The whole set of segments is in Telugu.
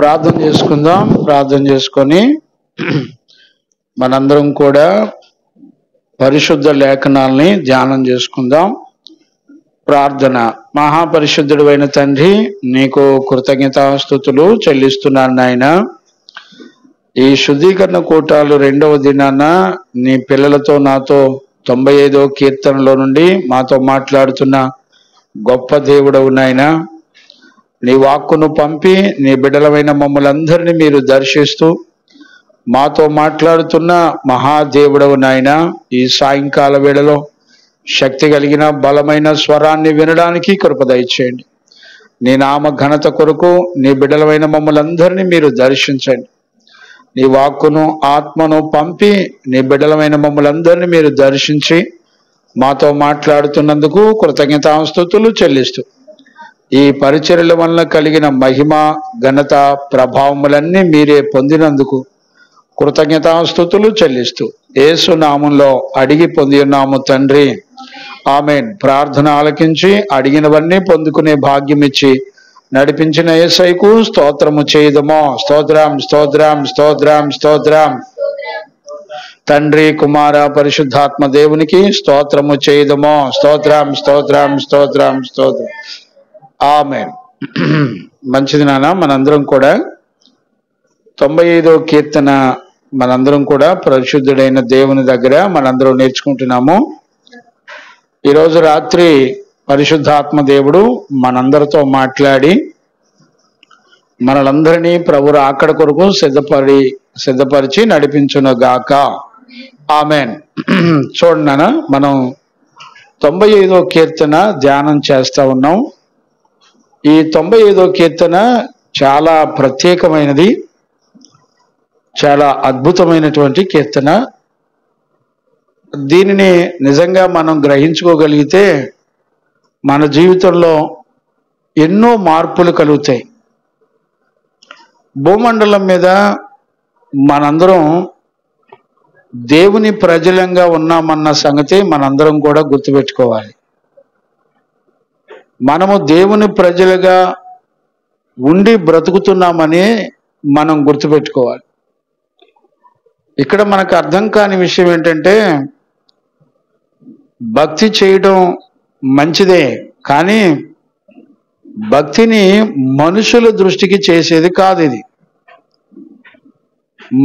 ప్రార్థన చేసుకుందాం. ప్రార్థన చేసుకొని మనందరం కూడా పరిశుద్ధ లేఖనాల్ని ధ్యానం చేసుకుందాం. ప్రార్థన. మహాపరిశుద్ధుడైన తండ్రి, నీకు కృతజ్ఞతాస్తుతులు చెల్లిస్తున్నాను నాయన. ఈ శుద్ధీకరణ కూటాలు 2వ దినాన నీ పిల్లలతో నాతో 95వ కీర్తనలో నుండి మాతో మాట్లాడుతున్న గొప్ప దేవుడవు నాయన. నీ వాక్కును పంపి నీ బిడ్డలమైన మమ్మల్ందరినీ మీరు దర్శిస్తూ మాతో మాట్లాడుతున్న మహాదేవుడవు నాయన. ఈ సాయంకాల వేళలో శక్తి కలిగిన బలమైన స్వరాన్ని వినడానికి కృప దయచేయండి. నీ నామ ఘనత కొరకు నీ బిడ్డలమైన మమ్మల్ందరినీ మీరు దర్శించండి. నీ వాక్కును ఆత్మను పంపి నీ బిడ్డలమైన మమ్మల్ందరినీ మీరు దర్శించి మాతో మాట్లాడుతున్నందుకు కృతజ్ఞతాస్తుతులు చెల్లిస్తూ ఈ పరిచర్యల వలన కలిగిన మహిమ, ఘనత, ప్రభావములన్నీ మీరే పొందినందుకు కృతజ్ఞతాస్తుతులు చెల్లిస్తూ యేసు నామంలో అడిగి పొంది ఉన్నాము తండ్రి, ఆమేన్. ప్రార్థన ఆలకించి అడిగినవన్నీ పొందుకునే భాగ్యం ఇచ్చి నడిపించిన యేసయ్యకు స్తోత్రము చేయదమో. స్తోత్రం, స్తోత్రం, స్తోత్రం, స్తోత్రం. తండ్రి, కుమార, పరిశుద్ధాత్మ దేవునికి స్తోత్రము చేయదమో. స్తోత్రం, స్తోత్రం, స్తోత్రం, స్తోత్రం. ఆమేన్. మంచిది నాన్న. మనందరం కూడా 95వ కీర్తన మనందరం కూడా పరిశుద్ధుడైన దేవుని దగ్గర మనందరం నేర్చుకుంటున్నాము. ఈరోజు రాత్రి పరిశుద్ధాత్మ దేవుడు మనందరితో మాట్లాడి మనలందరినీ ప్రభు రాకడ కొరకు సిద్ధపరిచి నడిపించును గాక. ఆమేన్. చూడండి నాన్న, మనం 95వ కీర్తన ధ్యానం చేస్తా ఉన్నాం. ఈ 95వ కీర్తన చాలా ప్రత్యేకమైనది, చాలా అద్భుతమైనటువంటి కీర్తన. దీనిని నిజంగా మనం గ్రహించుకోగలిగితే మన జీవితంలో ఎన్నో మార్పులు కలుగుతాయి. భూమండలం మీద మనందరం దేవుని ప్రజలంగా ఉన్నామన్న సంగతి మనందరం కూడా గుర్తుపెట్టుకోవాలి. మనము దేవుని ప్రజలుగా ఉండి బ్రతుకుతున్నామని మనం గుర్తుపెట్టుకోవాలి. ఇక్కడ మనకు అర్థం కాని విషయం ఏంటంటే, భక్తి చేయడం మంచిదే, కానీ భక్తిని మనుషుల దృష్టికి చేసేది కాదు. ఇది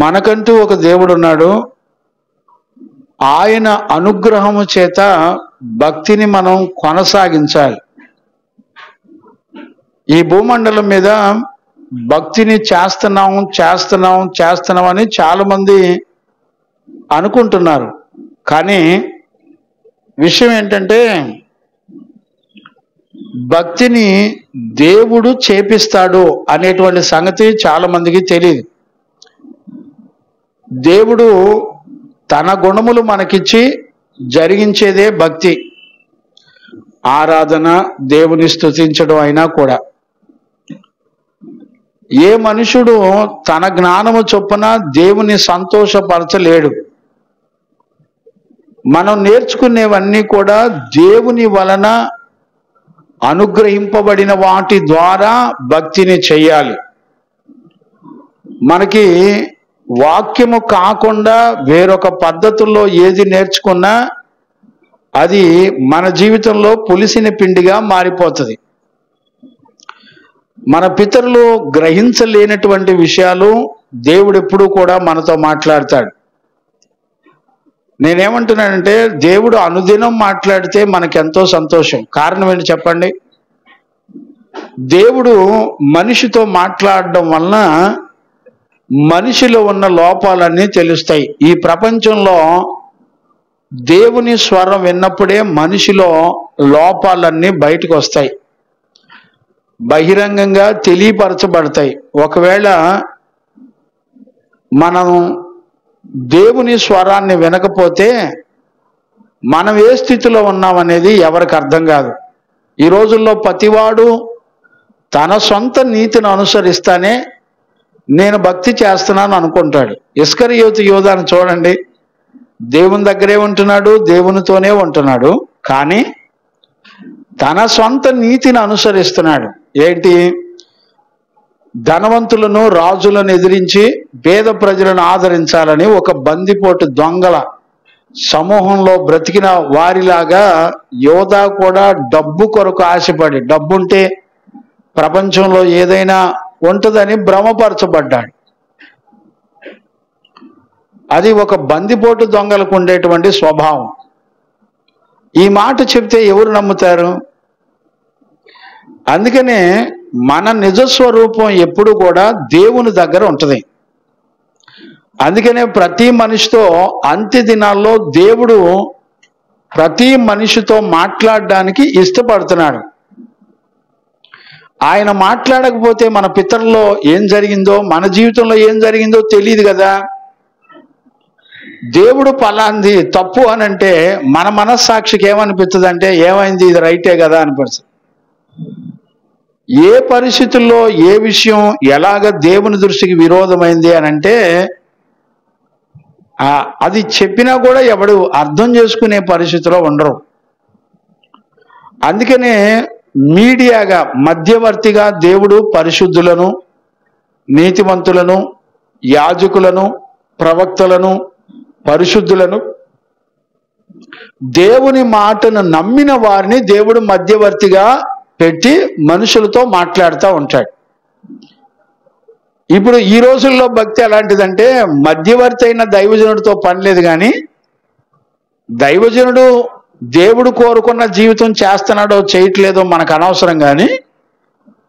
మనకంటూ ఒక దేవుడు ఉన్నాడు. ఆయన అనుగ్రహము చేత భక్తిని మనం కొనసాగించాలి. ఈ భూమండలం మీద భక్తిని చేస్తున్నాం అని చాలా మంది అనుకుంటున్నారు. కానీ విషయం ఏంటంటే, భక్తిని దేవుడు చేపిస్తాడు అనేటువంటి సంగతి చాలా మందికి తెలియదు. దేవుడు తన గుణములు మనకిచ్చి జరిగించేదే భక్తి. ఆరాధన, దేవుని స్తుతించడం అయినా కూడా ఏ మనుషుడు తన జ్ఞానము చొప్పున దేవుని సంతోషపరచలేడు. మనం నేర్చుకునేవన్నీ కూడా దేవుని వలన అనుగ్రహింపబడిన వాటి ద్వారా భక్తిని చెయ్యాలి. మనకి వాక్యము కాకుండా వేరొక పద్ధతుల్లో ఏది నేర్చుకున్నా అది మన జీవితంలో పులిసిన పిండిగా మారిపోతుంది. మన పితరులు గ్రహించలేనటువంటి విషయాలు దేవుడు ఎప్పుడూ కూడా మనతో మాట్లాడతాడు. నేనేమంటున్నానంటే, దేవుడు అనుదినం మాట్లాడితే మనకెంతో సంతోషం. కారణం ఏంటి చెప్పండి? దేవుడు మనిషితో మాట్లాడడం వలన మనిషిలో ఉన్న లోపాలన్నీ తెలుస్తాయి. ఈ ప్రపంచంలో దేవుని స్వరం విన్నప్పుడే మనిషిలో లోపాలన్నీ బయటకు వస్తాయి, బహిరంగంగా తెలియపరచబడతాయి. ఒకవేళ మనం దేవుని స్వరాన్ని వినకపోతే మనం ఏ స్థితిలో ఉన్నామనేది ఎవరికి అర్థం కాదు. ఈ రోజుల్లో ప్రతివాడు తన సొంత నీతిని అనుసరిస్తానే నేను భక్తి చేస్తున్నాను అనుకుంటాడు. ఇస్కరియోతు యోధాను చూడండి, దేవుని దగ్గరే ఉంటున్నాడు, దేవునితోనే ఉంటున్నాడు, కానీ తన సొంత నీతిని అనుసరిస్తున్నాడు. ఏంటి? ధనవంతులను రాజులను ఎదిరించి పేద ప్రజలను ఆదరించాలని ఒక బందిపోటు దొంగల సమూహంలో బ్రతికిన వారిలాగా యోధా కూడా డబ్బు కొరకు ఆశపడి, డబ్బుంటే ప్రపంచంలో ఏదైనా ఉంటుందని భ్రమపరచబడ్డాడు. అది ఒక బందిపోటు దొంగలకు ఉండేటువంటి స్వభావం. ఈ మాట చెప్తే ఎవరు నమ్ముతారు? అందుకనే మన నిజస్వరూపం ఎప్పుడు కూడా దేవుని దగ్గర ఉంటుంది. అందుకనే ప్రతి మనిషితో అంత్య దినాల్లో దేవుడు ప్రతి మనిషితో మాట్లాడడానికి ఇష్టపడుతున్నాడు. ఆయన మాట్లాడకపోతే మన పితరుల్లో ఏం జరిగిందో, మన జీవితంలో ఏం జరిగిందో తెలియదు కదా. దేవుడు పలాంది తప్పు అని అంటే మన మనస్సాక్షికి ఏమనిపిస్తుంది అంటే, ఏమైంది, ఇది రైటే కదా అనిపిస్తుంది. ఏ పరిస్థితుల్లో ఏ విషయం ఎలాగ దేవుని దృష్టికి విరోధమైంది అని అంటే అది చెప్పినా కూడా ఎవడు అర్థం చేసుకునే పరిస్థితిలో ఉండరు. అందుకనే మీడియాగా, మధ్యవర్తిగా దేవుడు పరిశుద్ధులను, నీతిమంతులను, యాజకులను, ప్రవక్తలను, పరిశుద్ధులను, దేవుని మాటను నమ్మిన వారిని దేవుడు మధ్యవర్తిగా పెట్టి మనుషులతో మాట్లాడుతూ ఉంటాడు. ఇప్పుడు ఈ రోజుల్లో భక్తి ఎలాంటిదంటే, మధ్యవర్తి అయిన దైవజనుడితో పని లేదు, కానీ దైవజనుడు దేవుడు కోరుకున్న జీవితం చేస్తున్నాడో చేయట్లేదో మనకు అనవసరం. కానీ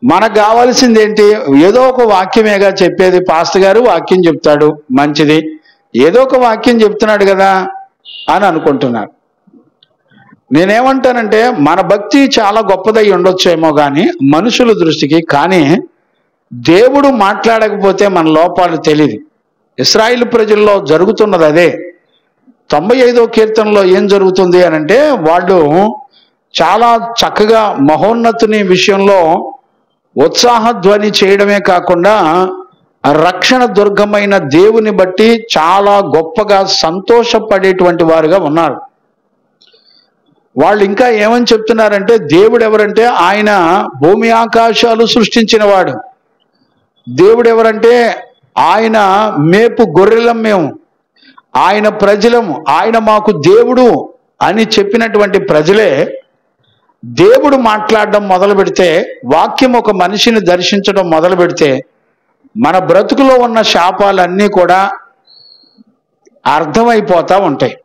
మనకు కావాల్సింది ఏంటి? ఏదో ఒక వాక్యమేగా చెప్పేది. పాస్టర్ గారు వాక్యం చెప్తాడు, మంచిది, ఏదో ఒక వాక్యం చెప్తున్నాడు కదా అని అనుకుంటున్నారు. నేనేమంటానంటే, మన భక్తి చాలా గొప్పదై ఉండొచ్చేమో కానీ మనుషుల దృష్టికి, కానీ దేవుడు మాట్లాడకపోతే మన లోపాలు తెలియదు. ఇశ్రాయేల్ ప్రజల్లో జరుగుతున్నది అదే. 95వ కీర్తనలో ఏం జరుగుతుంది అని అంటే, వాళ్ళు చాలా చక్కగా మహోన్నతుని విషయంలో ఉత్సాహధ్వని చేయడమే కాకుండా రక్షణ దుర్గమైన దేవుని బట్టి చాలా గొప్పగా సంతోషపడేటువంటి వారుగా ఉన్నారు. వాళ్ళు ఇంకా ఏమని చెప్తున్నారంటే, దేవుడు ఎవరంటే ఆయన భూమి ఆకాశాలు సృష్టించిన వాడు. దేవుడు ఎవరంటే ఆయన మేపు గొర్రెలం మేము, ఆయన ప్రజలము, ఆయన మాకు దేవుడు అని చెప్పినటువంటి ప్రజలే దేవుడు మాట్లాడడం మొదలు పెడితే, వాక్యం ఒక మనిషిని దర్శించడం మొదలు పెడితే మన బ్రతుకులో ఉన్న శాపాలన్నీ కూడా అర్థమైపోతూ ఉంటాయి.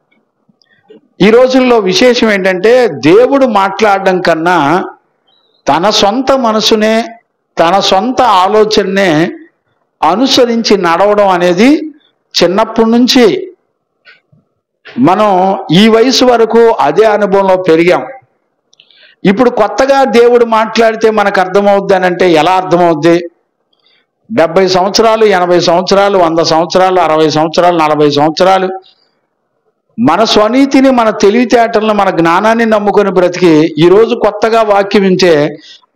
ఈ రోజుల్లో విశేషం ఏంటంటే, దేవుడు మాట్లాడడం కన్నా తన సొంత మనసునే, తన సొంత ఆలోచననే అనుసరించి నడవడం అనేది చిన్నప్పటి నుంచి మనం ఈ వయసు వరకు అదే అనుభవంలో పెరిగాం. ఇప్పుడు కొత్తగా దేవుడు మాట్లాడితే మనకు అర్థమవుద్ది అని అంటే ఎలా అర్థమవుద్ది? 70 సంవత్సరాలు, 80 సంవత్సరాలు, 100 సంవత్సరాలు, 60 సంవత్సరాలు, 40 సంవత్సరాలు మన స్వనీతిని, మన తెలివితేటలను, మన జ్ఞానాన్ని నమ్ముకొని బ్రతికి ఈరోజు కొత్తగా వాక్యం వింటే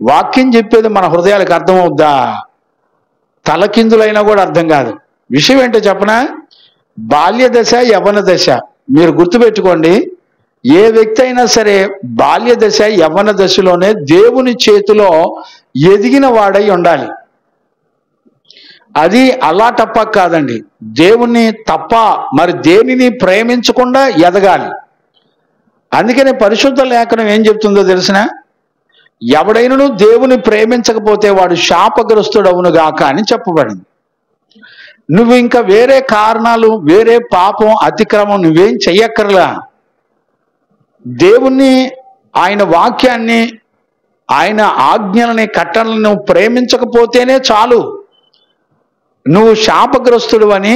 వాక్యం చెప్పేది మన హృదయాలకు అర్థమవుద్దా? తలకిందులైనా కూడా అర్థం కాదు. విషయం ఏంటో చెప్పనా? బాల్య దశ, యవ్వన దశ మీరు గుర్తుపెట్టుకోండి. ఏ వ్యక్తి అయినా సరే బాల్య దశ, యవ్వన దశలోనే దేవుని చేతిలో ఎదిగిన వాడై ఉండాలి. అది అలా తప్ప కాదండి. దేవుణ్ణి తప్ప మరి దేనిని ప్రేమించకుండా ఎదగాలి. అందుకనే పరిశుద్ధ లేఖనం ఏం చెప్తుందో తెలిసిన, ఎవడైనను దేవుని ప్రేమించకపోతే వాడు శాపగ్రస్తుడవునుగాక అని చెప్పబడింది. నువ్వు ఇంకా వేరే కారణాలు, వేరే పాపం, అతిక్రమం నువ్వేం చెయ్యక్కర్లా. దేవుణ్ణి, ఆయన వాక్యాన్ని, ఆయన ఆజ్ఞలని, కట్టలను నువ్వు ప్రేమించకపోతేనే చాలు, నువ్వు శాపగ్రస్తుడు అని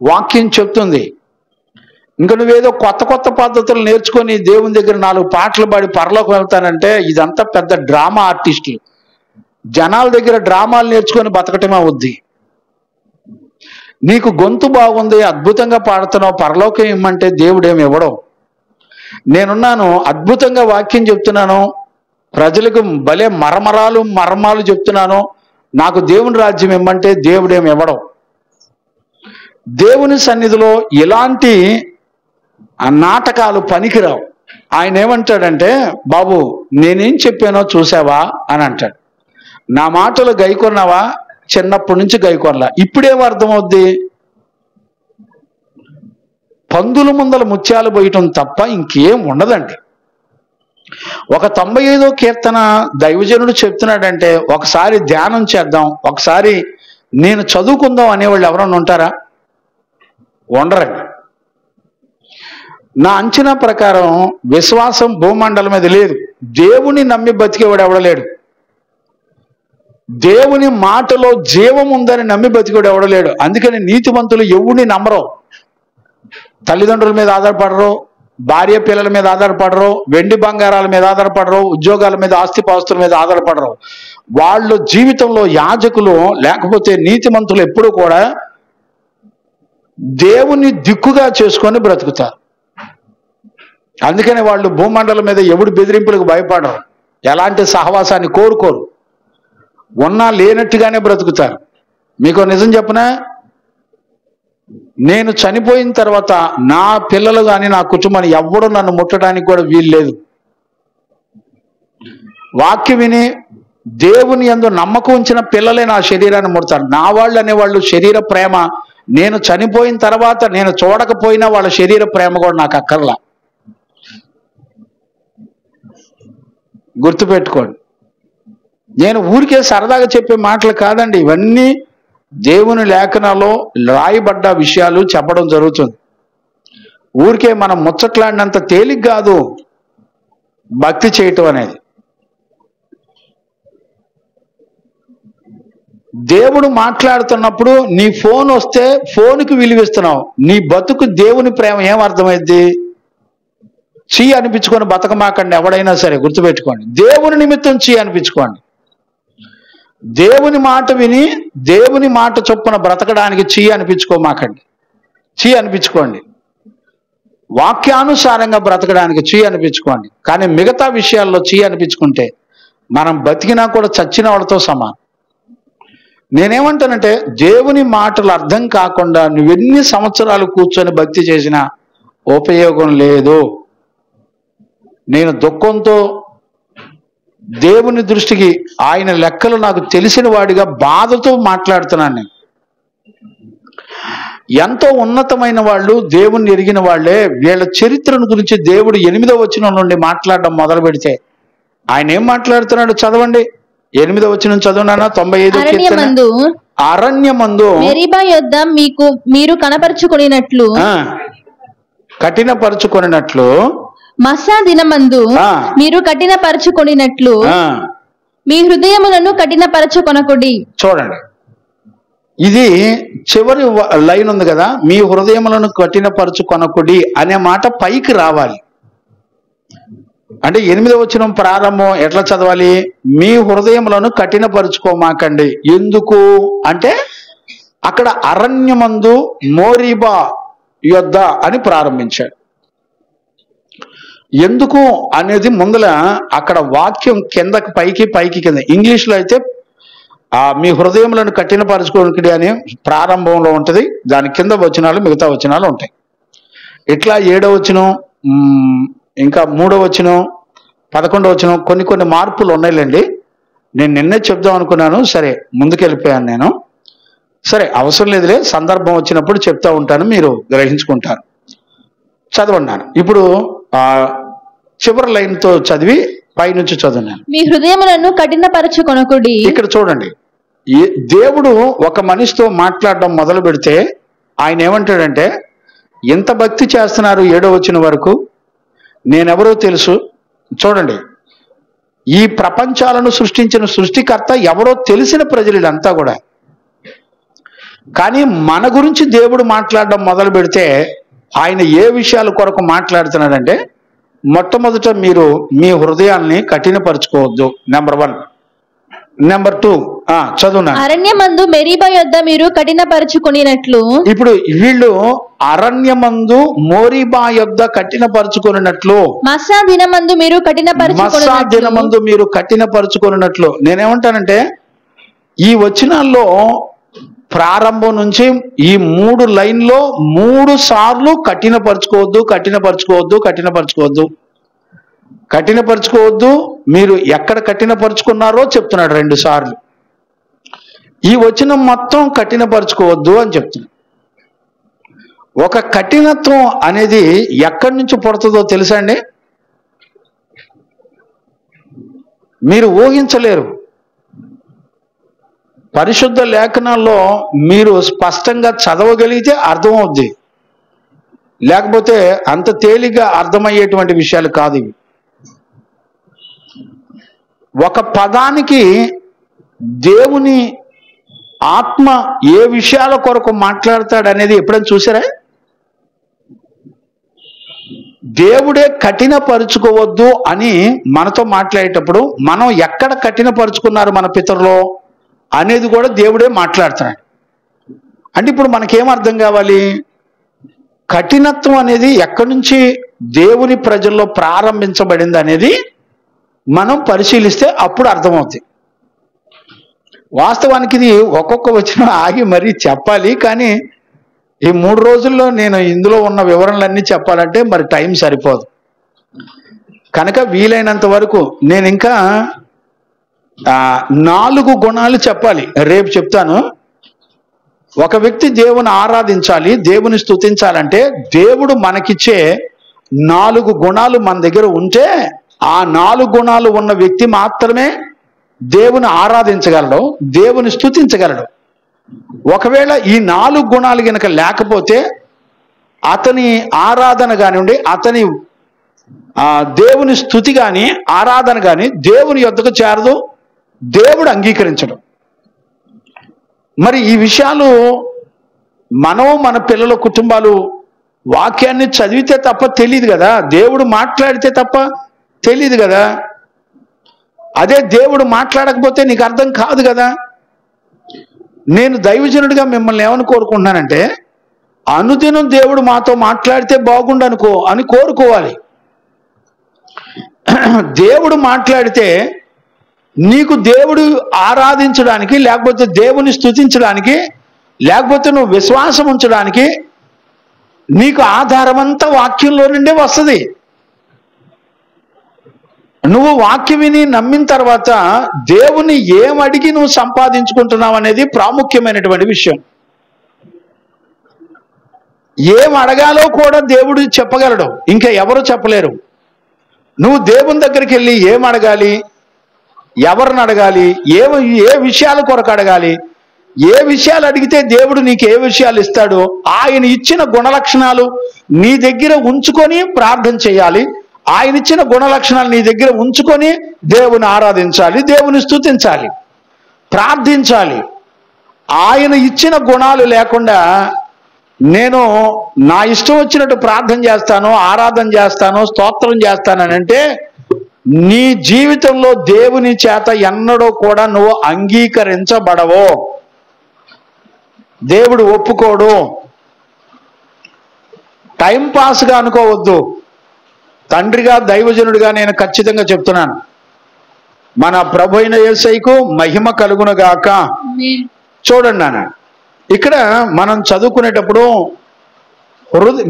వాక్యం చెప్తుంది. ఇంకా నువ్వేదో కొత్త కొత్త పద్ధతులు నేర్చుకొని దేవుని దగ్గర 4 పాటలు పాడి పరలోకం వెళ్తానంటే ఇదంతా పెద్ద డ్రామా ఆర్టిస్టులు. జనాల దగ్గర డ్రామాలు నేర్చుకొని బతకటమే అవుద్ది. నీకు గొంతు బాగుంది, అద్భుతంగా పాడుతున్నావు, పరలోకం ఇమ్మంటే దేవుడేమి ఇవ్వడం. నేనున్నాను, అద్భుతంగా వాక్యం చెప్తున్నాను, ప్రజలకు భలే మర్మాలు చెప్తున్నాను, నాకు దేవుని రాజ్యం ఇమ్మంటే దేవుడేమి ఇవ్వడం. దేవుని సన్నిధిలో ఇలాంటి నాటకాలు పనికిరావు. ఆయన ఏమంటాడంటే, బాబు నేనేం చెప్పానో చూసావా అని అంటాడు. నా మాటలు గైకొన్నావా? చిన్నప్పటి నుంచి గైకొనలా. ఇప్పుడేం అర్థమవుద్ది? పందుల ముందల ముత్యాలు పోయటం తప్ప ఇంకేం ఉండదండి. ఒక 95వ కీర్తన దైవజనుడు చెప్తున్నాడంటే ఒకసారి ధ్యానం చేద్దాం, ఒకసారి నేను చదువుకుందాం అనేవాళ్ళు ఎవరన్నా ఉంటారా? ఉండరండి. నా అంచనా ప్రకారం విశ్వాసం భూమండలం మీద లేదు. దేవుని నమ్మి బతికేవాడు ఎవడలేడు. దేవుని మాటలో జీవం ఉందని నమ్మి బతికేవాడు ఎవడలేడు. అందుకని నీతిమంతులు ఎవరిని నమ్మరు. తల్లిదండ్రుల మీద ఆధారపడరు, భార్య పిల్లల మీద ఆధారపడరు, వెండి బంగారాల మీద ఆధారపడరు, ఉద్యోగాల మీద, ఆస్తిపాస్తుల మీద ఆధారపడరు. వాళ్ళు జీవితంలో యాజకులు లేకపోతే నీతిమంతులు ఎప్పుడూ కూడా దేవుని దిక్కుగా చేసుకొని బ్రతుకుతారు. అందుకని వాళ్ళు భూమండలం మీద ఎవడు బెదిరింపులకు భయపడరు, ఎలాంటి సహవాసాన్ని కోరుకోరు, ఉన్నా లేనట్టుగానే బ్రతుకుతారు. మీకు నిజం చెప్పనా, నేను చనిపోయిన తర్వాత నా పిల్లలు కానీ నా కుటుంబాన్ని ఎవడు నన్ను ముట్టడానికి కూడా వీలు లేదు. వాక్యం విని దేవుని యందు నమ్మకం ఉంచిన పిల్లలే నా శరీరాన్ని ముడతారు. నా వాళ్ళు అనేవాళ్ళు శరీర ప్రేమ నేను చనిపోయిన తర్వాత నేను చూడకపోయినా వాళ్ళ శరీర ప్రేమ కూడా నాకు అక్కర్లా. గుర్తుపెట్టుకోండి, నేను ఊరికే సరదాగా చెప్పే మాటలు కాదండి, ఇవన్నీ దేవుని లేఖనాల్లో రాయబడ్డ విషయాలు చెప్పడం జరుగుతుంది. ఊరికే మనం ముచ్చట్లాడినంత తేలిక కాదు భక్తి చేయటం అనేది. దేవుడు మాట్లాడుతున్నప్పుడు నీ ఫోన్ వస్తే ఫోన్కి విలువిస్తున్నావు. నీ బతుకు దేవుని ప్రేమ ఏం అర్థమైంది? చీ అనిపించుకొని బతకమాకండి ఎవడైనా సరే, గుర్తుపెట్టుకోండి. దేవుని నిమిత్తం చీ అనిపించుకోండి. దేవుని మాట విని దేవుని మాట చొప్పున బ్రతకడానికి చీ అనిపించుకోమాకండి, చీ అనిపించుకోండి. వాక్యానుసారంగా బ్రతకడానికి చీ అనిపించుకోండి. కానీ మిగతా విషయాల్లో చీ అనిపించుకుంటే మనం బతికినా కూడా చచ్చిన వాళ్ళతో సమానం. నేనేమంటానంటే దేవుని మాటలు అర్థం కాకుండా నువ్వెన్ని సంవత్సరాలు కూర్చొని భక్తి చేసినా ఉపయోగం లేదు. నేను దుఃఖంతో దేవుని దృష్టికి ఆయన లెక్కలు నాకు తెలిసిన వాడిగా బాధతో మాట్లాడుతున్నాను. నేను ఎంతో ఉన్నతమైన వాళ్ళు, దేవుణ్ణి ఎరిగిన వాళ్ళే వీళ్ళ చరిత్రను గురించి దేవుడు 8వ వచనం నుండి మాట్లాడడం మొదలు పెడితే ఆయన ఏం మాట్లాడుతున్నాడు చదవండి. 8వ వచనం చదవనా? 95వ కీర్తన. అరణ్యమందు మెరీబా యొద్ద మీరు కనపరుచుకొనినట్లు కఠినపరుచుకొనినట్లు మస్సా దినమందు మీరు కఠినపరచుకొనినట్లు మీ హృదయములను కఠినపరచుకొనకుడి. చూడండి, ఇది చివరి లైన్ ఉంది కదా, మీ హృదయములను కఠినపరచుకొనకుడి అనే మాట పైకి రావాలి. అంటే 8వ వచనం ప్రారంభం ఎట్లా చదవాలి? మీ హృదయములను కఠినపరుచుకోమాకండి. ఎందుకు అంటే అక్కడ అరణ్యమందు మోరీబా యొద్ద అని ప్రారంభించాడు. ఎందుకు అనేది ముందల అక్కడ వాక్యం కిందకి పైకి, పైకి కింద. ఇంగ్లీష్లో అయితే మీ హృదయములను కఠినపరచుకోండి అని ప్రారంభంలో ఉంటుంది, దాని కింద వచనాలు మిగతా వచనాలు ఉంటాయి. ఇట్లా 7వ వచనం, ఇంకా 3వ వచనం, 11వ వచనం కొన్ని మార్పులు ఉన్నాయిలేండి. నేను నిన్నే చెప్దాం అనుకున్నాను, సరే ముందుకెళ్ళిపోయాను నేను. సరే అవసరం లేదులే, సందర్భం వచ్చినప్పుడు చెప్తా ఉంటాను, మీరు గ్రహించుకుంటారు. చదవన్నాను. ఇప్పుడు చివరి లైన్తో చదివి పైనుంచి చదువున్నాను. మీ హృదయములను కఠినపరచుకొనకుడి. ఇక్కడ చూడండి, దేవుడు ఒక మనిషితో మాట్లాడడం మొదలు పెడితే ఆయన ఏమంటాడంటే, ఎంత భక్తి చేస్తున్నారు 7వ వచనం వరకు, నేనెవరో తెలుసు. చూడండి, ఈ ప్రపంచాలను సృష్టించిన సృష్టికర్త ఎవరో తెలిసిన ప్రజలు ఇదంతా కూడా. కానీ మన గురించి దేవుడు మాట్లాడడం మొదలు పెడితే ఆయన ఏ విషయాల కొరకు మాట్లాడుతున్నాడంటే, మొట్టమొదట మీరు మీ హృదయాల్ని కఠినపరచుకోవద్దు, నెంబర్ 1. నెంబర్ 2 చదువునా. అరణ్యమందు మెరీబా యొద్ద మీరు కఠినపరచుకొనినట్లు. ఇప్పుడు వీళ్ళు అరణ్యమందు మోరీబా యొద్ద కఠినపరచుకొనినట్లు, మస్సా దినమందు మీరు కఠినపరచుకొనినట్లు. నేనేమంటానంటే ఈ వచనాల్లో ప్రారంభం నుంచి ఈ 3 లైన్లో 3 సార్లు కఠినపరచుకోవద్దు, కఠినపరచుకోవద్దు, కఠినపరచుకోవద్దు, కఠినపరచుకోవద్దు. మీరు ఎక్కడ కఠినపరుచుకున్నారో చెప్తున్నాడు 2 సార్లు. ఈ వచనం మొత్తం కఠినపరచుకోవద్దు అని చెప్తున్నాను. ఒక కఠినత్వం అనేది ఎక్కడి నుంచి పుడుతుందో తెలుసా అండి? మీరు ఊహించలేరు. పరిశుద్ధ లేఖనాల్లో మీరు స్పష్టంగా చదవగలిగితే అర్థమవుద్ది, లేకపోతే అంత తేలిగ్గా అర్థమయ్యేటువంటి విషయాలు కాదు ఇవి. ఒక పదానికి దేవుని ఆత్మ ఏ విషయాల కొరకు మాట్లాడతాడు అనేది ఎప్పుడైనా చూసారా? దేవుడే కఠినపరుచుకోవద్దు అని మనతో మాట్లాడేటప్పుడు మనం ఎక్కడ కఠినపరుచుకున్నారు మన పితరులో అనేది కూడా దేవుడే మాట్లాడుతున్నాడు. అంటే ఇప్పుడు మనకేం అర్థం కావాలి? కఠినత్వం అనేది ఎక్కడి నుంచి దేవుని ప్రజల్లో ప్రారంభించబడింది అనేది మనం పరిశీలిస్తే అప్పుడు అర్థమవుతుంది. వాస్తవానికి ఇది ఒక్కొక్క వచనం ఆగి మరీ చెప్పాలి, కానీ ఈ 3 రోజుల్లో నేను ఇందులో ఉన్న వివరణలన్నీ చెప్పాలంటే మరి టైం సరిపోదు. కనుక వీలైనంత వరకు నేను ఇంకా 4 గుణాలు చెప్పాలి, రేపు చెప్తాను. ఒక వ్యక్తి దేవుని ఆరాధించాలి, దేవుని స్తుతించాలంటే దేవుడు మనకిచ్చే 4 గుణాలు మన దగ్గర ఉంటే ఆ 4 గుణాలు ఉన్న వ్యక్తి మాత్రమే దేవుని ఆరాధించగలడు, దేవుని స్తుతించగలడు. ఒకవేళ ఈ 4 గుణాలు గనక లేకపోతే అతని ఆరాధన కానివ్వండి, అతని దేవుని స్తుతి కానీ ఆరాధన కానీ దేవుని యొద్దకు చేరదు, దేవుడు అంగీకరించడు. మరి ఈ విషయాలు మనం మన పిల్లల కుటుంబాలు వాక్యాన్ని చదివితే తప్ప తెలియదు కదా, దేవుడు మాట్లాడితే తప్ప తెలియదు కదా. అదే దేవుడు మాట్లాడకపోతే నీకు అర్థం కాదు కదా. నేను దైవజనుడిగా మిమ్మల్ని ఏమని కోరుకుంటున్నానంటే, అనుదినం దేవుడు మాతో మాట్లాడితే బాగుండు అని కోరుకోవాలి. దేవుడు మాట్లాడితే నీకు దేవుడు ఆరాధించడానికి, లేకపోతే దేవుని స్తుతించడానికి, లేకపోతే నువ్వు విశ్వాసం ఉంచడానికి నీకు ఆధారమంతా వాక్యంలో నుండే వస్తుంది. నువ్వు వాక్యం విని నమ్మిన తర్వాత దేవుని ఏమడిగి నువ్వు సంపాదించుకుంటున్నావు అనేది ప్రాముఖ్యమైనటువంటి విషయం. ఏం అడగాలో కూడా దేవుడు చెప్పగలడు, ఇంకా ఎవరు చెప్పలేరు. నువ్వు దేవుని దగ్గరికి వెళ్ళి ఏం అడగాలి, ఎవరిని అడగాలి, ఏ విషయాల కొరకు అడగాలి, ఏ విషయాలు అడిగితే దేవుడు నీకు ఏ విషయాలు ఇస్తాడో ఆయన ఇచ్చిన గుణలక్షణాలు నీ దగ్గర ఉంచుకొని ప్రార్థన చేయాలి. ఆయన ఇచ్చిన గుణలక్షణాలు నీ దగ్గర ఉంచుకొని దేవుని ఆరాధించాలి, దేవుని స్తుతించాలి, ప్రార్థించాలి. ఆయన ఇచ్చిన గుణాలు లేకుండా నేను నా ఇష్టం వచ్చినట్టు ప్రార్థన చేస్తాను, ఆరాధన చేస్తాను, స్తోత్రం చేస్తానని అంటే నీ జీవితంలో దేవుని చేత ఎన్నడూ కూడా నువ్వు అంగీకరించబడవు, దేవుడు ఒప్పుకోడు. టైం పాస్గా అనుకోవద్దు. తండ్రిగా దైవజనుడిగా నేను ఖచ్చితంగా చెప్తున్నాను, మన ప్రభు అయిన యేసయ్యకు మహిమ కలుగునుగాక. చూడండి నాన్న, ఇక్కడ మనం చదువుకునేటప్పుడు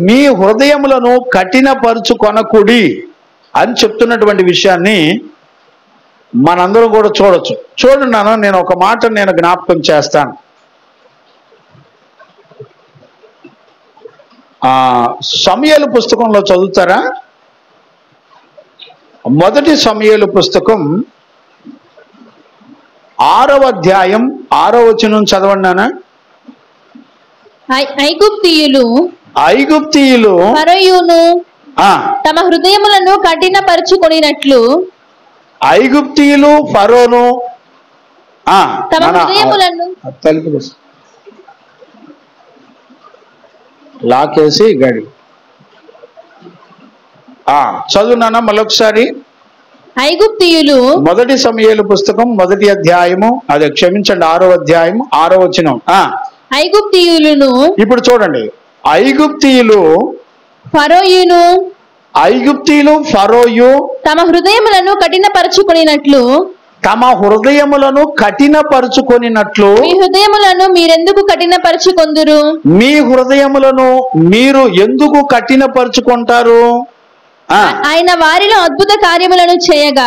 మీ హృదయములను కఠినపరుచుకొనకుడి అని చెప్తున్నటువంటి విషయాన్ని మనందరం కూడా చూడొచ్చు. చూడండి నాన్న, నేను ఒక మాట నేను జ్ఞాపకం చేస్తాను. సమూయేలు పుస్తకంలో చదువుతారా? మొదటి సమూయేలు పుస్తకం 6వ అధ్యాయం 6వ వచనం చదవండి నాన్న. ఐగుప్తీయులు ఫరోయును తమ హృదయములను కఠినపరచుకొనినట్లు, ఐగుప్తీయులు ఫరోను తమ హృదయములను లాకేసి గడి చదువునానా మళ్ళొకసారి. ఐగుప్తీయులు మొదటి సమూయేలు పుస్తకం 1వ అధ్యాయము, అదే క్షమించండి 6వ అధ్యాయం 6వ వచనం. ఐగుప్తీయులను, ఇప్పుడు చూడండి, ఐగుప్తీయులు ఫరోయు తమ హృదయములను కఠినపరచుకొనినట్లు, మీ హృదయములను మీరెందుకు కఠినపరచుకొందురు? మీ హృదయములను మీరు ఎందుకు కఠినపరుచుకుంటారు? ఆయన వారిలో అద్భుత కార్యములను చేయగా